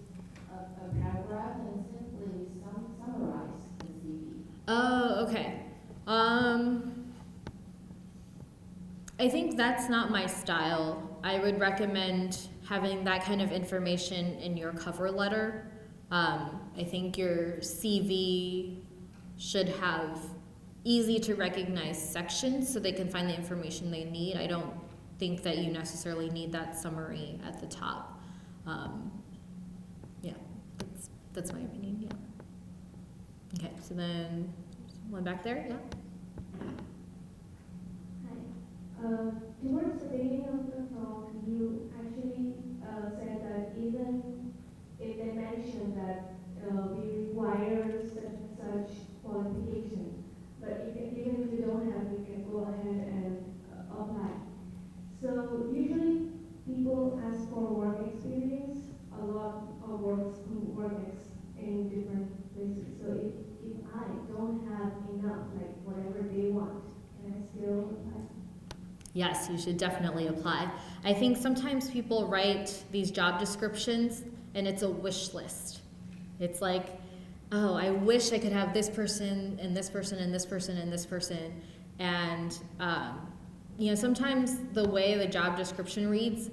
E: a paragraph and simply summarize the CV.
C: Oh, okay. I think that's not my style. I would recommend having that kind of information in your cover letter. I think your CV should have easy to recognize sections so they can find the information they need. I don't think that you necessarily need that summary at the top. Yeah, that's my opinion, yeah. Okay, so then one back there, yeah.
E: Towards the beginning of the talk, you actually said that even if they mentioned that we require such and such qualification, but even if you don't have, you can go ahead and apply. So usually people ask for work experience, a lot of work in different places. So if I don't have enough, like whatever they want, can I still apply?
C: Yes, you should definitely apply. I think sometimes people write these job descriptions and it's a wish list. It's like, oh, I wish I could have this person and this person and this person and this person. And, sometimes the way the job description reads,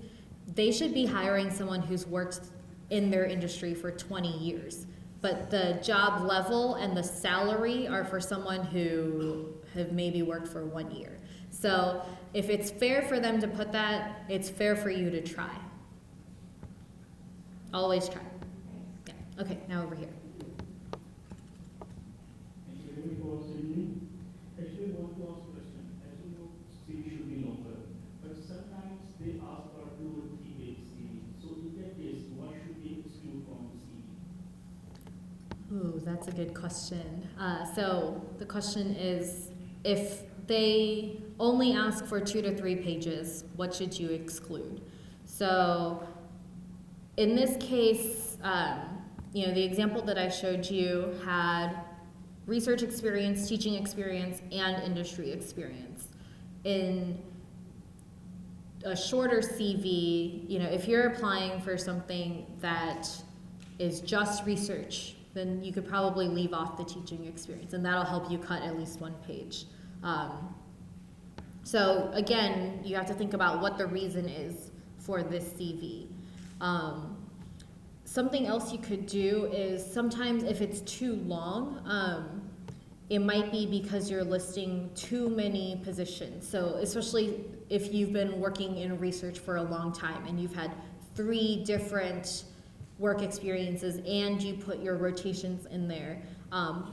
C: they should be hiring someone who's worked in their industry for 20 years. But the job level and the salary are for someone who have maybe worked for 1 year. So if it's fair for them to put that, it's fair for you to try. Always try. Yeah. Okay, now over here.
G: Thank you for CV. Actually, I want to ask a question. As you know, CV should be longer, but sometimes they ask for 2 or 3 page CV. So in that case, what should be excluded from CV?
C: Ooh, that's a good question. So the question is, if they only ask for 2 to 3 pages, what should you exclude? So in this case, the example that I showed you had research experience, teaching experience, and industry experience. In a shorter CV, if you're applying for something that is just research, then you could probably leave off the teaching experience, and that'll help you cut at least 1 page. So again, you have to think about what the reason is for this CV. Something else you could do is sometimes if it's too long, it might be because you're listing too many positions. So especially if you've been working in research for a long time and you've had 3 different work experiences and you put your rotations in there,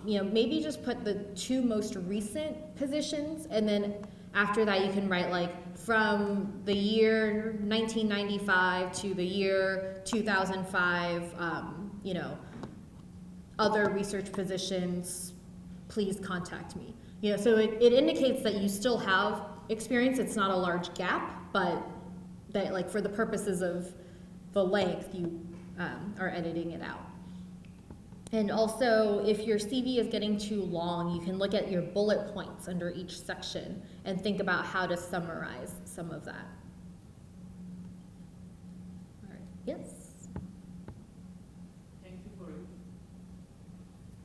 C: maybe just put the 2 most recent positions, and then after that you can write like from the year 1995 to the year 2005, other research positions, please contact me. So it indicates that you still have experience. It's not a large gap, but that like for the purposes of the length, you are editing it out. And also, if your CV is getting too long, you can look at your bullet points under each section and think about how to summarize some of that. All right. Yes?
D: Thank you for it.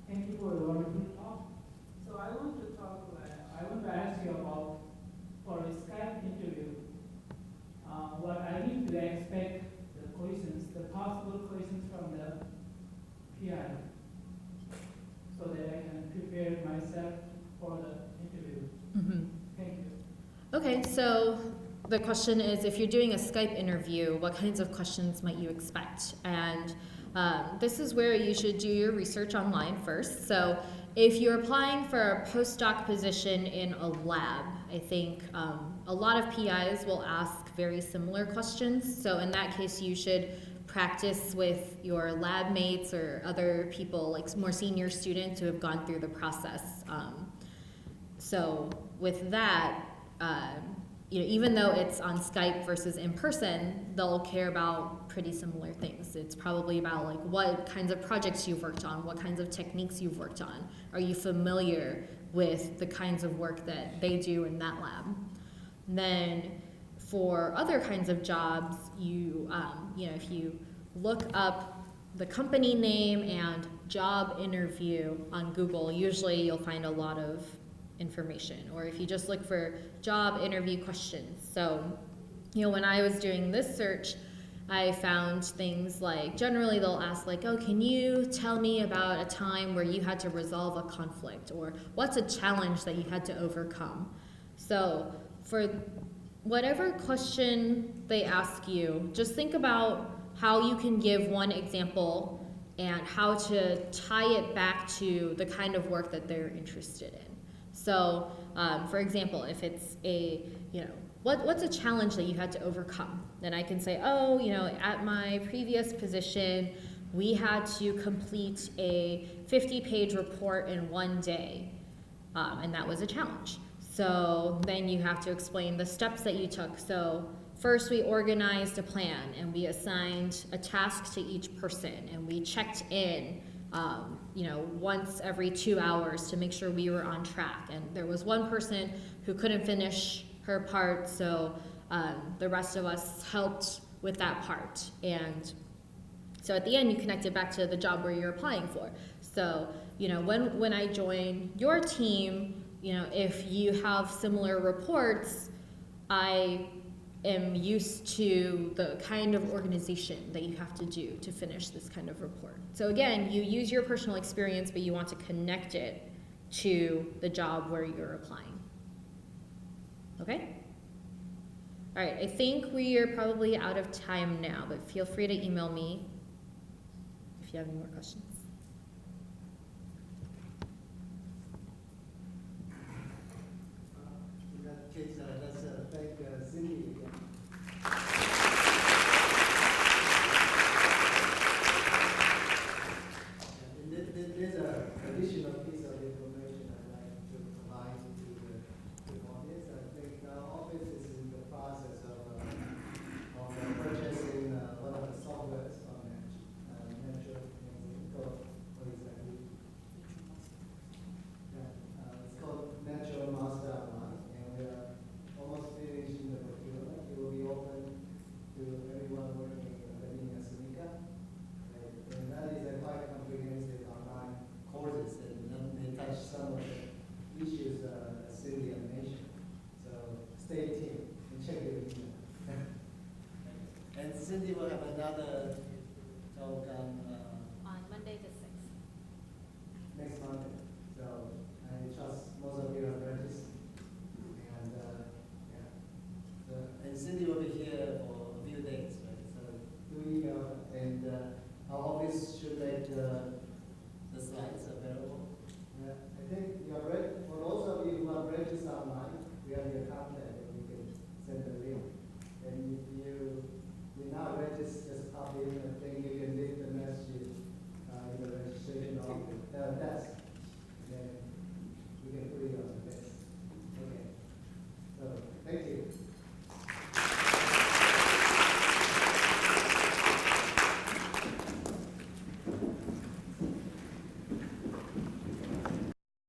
F: Thank you for the wonderful talk. So I want to ask you about, for a Skype interview, what I need to expect the questions, the possible questions from the PI, so that I can prepare myself for the interview.
C: Mm-hmm.
F: Thank you.
C: Okay, so the question is, if you're doing a Skype interview, what kinds of questions might you expect? And this is where you should do your research online first. So if you're applying for a postdoc position in a lab, I think a lot of PIs will ask very similar questions. So in that case, you should practice with your lab mates or other people, like more senior students who have gone through the process. So with that, even though it's on Skype versus in person, they'll care about pretty similar things. It's probably about like what kinds of projects you've worked on, what kinds of techniques you've worked on. Are you familiar with the kinds of work that they do in that lab? And then for other kinds of jobs, if you look up the company name and job interview on Google, usually you'll find a lot of information. Or if you just look for job interview questions. So, when I was doing this search, I found things like, generally they'll ask like, oh, can you tell me about a time where you had to resolve a conflict? Or what's a challenge that you had to overcome? So for whatever question they ask you, just think about how you can give one example and how to tie it back to the kind of work that they're interested in. So, for example, if it's what's a challenge that you had to overcome? Then I can say, at my previous position, we had to complete a 50-page report in 1 day, and that was a challenge. So then you have to explain the steps that you took. So first we organized a plan and we assigned a task to each person and we checked in once every 2 hours to make sure we were on track. And there was one person who couldn't finish her part, so the rest of us helped with that part. And so at the end, you connect it back to the job where you're applying for. So, when I join your team, if you have similar reports, I am used to the kind of organization that you have to do to finish this kind of report. So again, you use your personal experience, but you want to connect it to the job where you're applying. Okay? All right, I think we are probably out of time now, but feel free to email me if you have any more questions.
A: In that case, let's thank Cindy again. And there's an additional piece of information I'd like to provide to the audience. I think our office is in the process of purchasing one of the softwares on Natural. What exactly? It's called Natural Master Online, and we are almost finishing the procurement. It will be open to everyone working in academia Seneca. And that is a quite comprehensive online courses, and they touch some of the issues Cindy mentioned. So stay tuned and check your email. And Cindy will have another talk
C: On Monday the 6th.
A: next Monday. So I trust most of you are registered. And yeah. So, and Cindy will be here for a few days, right? So do email, and our office should make the slides available. I think you are ready. For those of you who are registered online, we have your contact, and you can send the link. And if you did not register, just pop in. I think you can leave the message in the registration.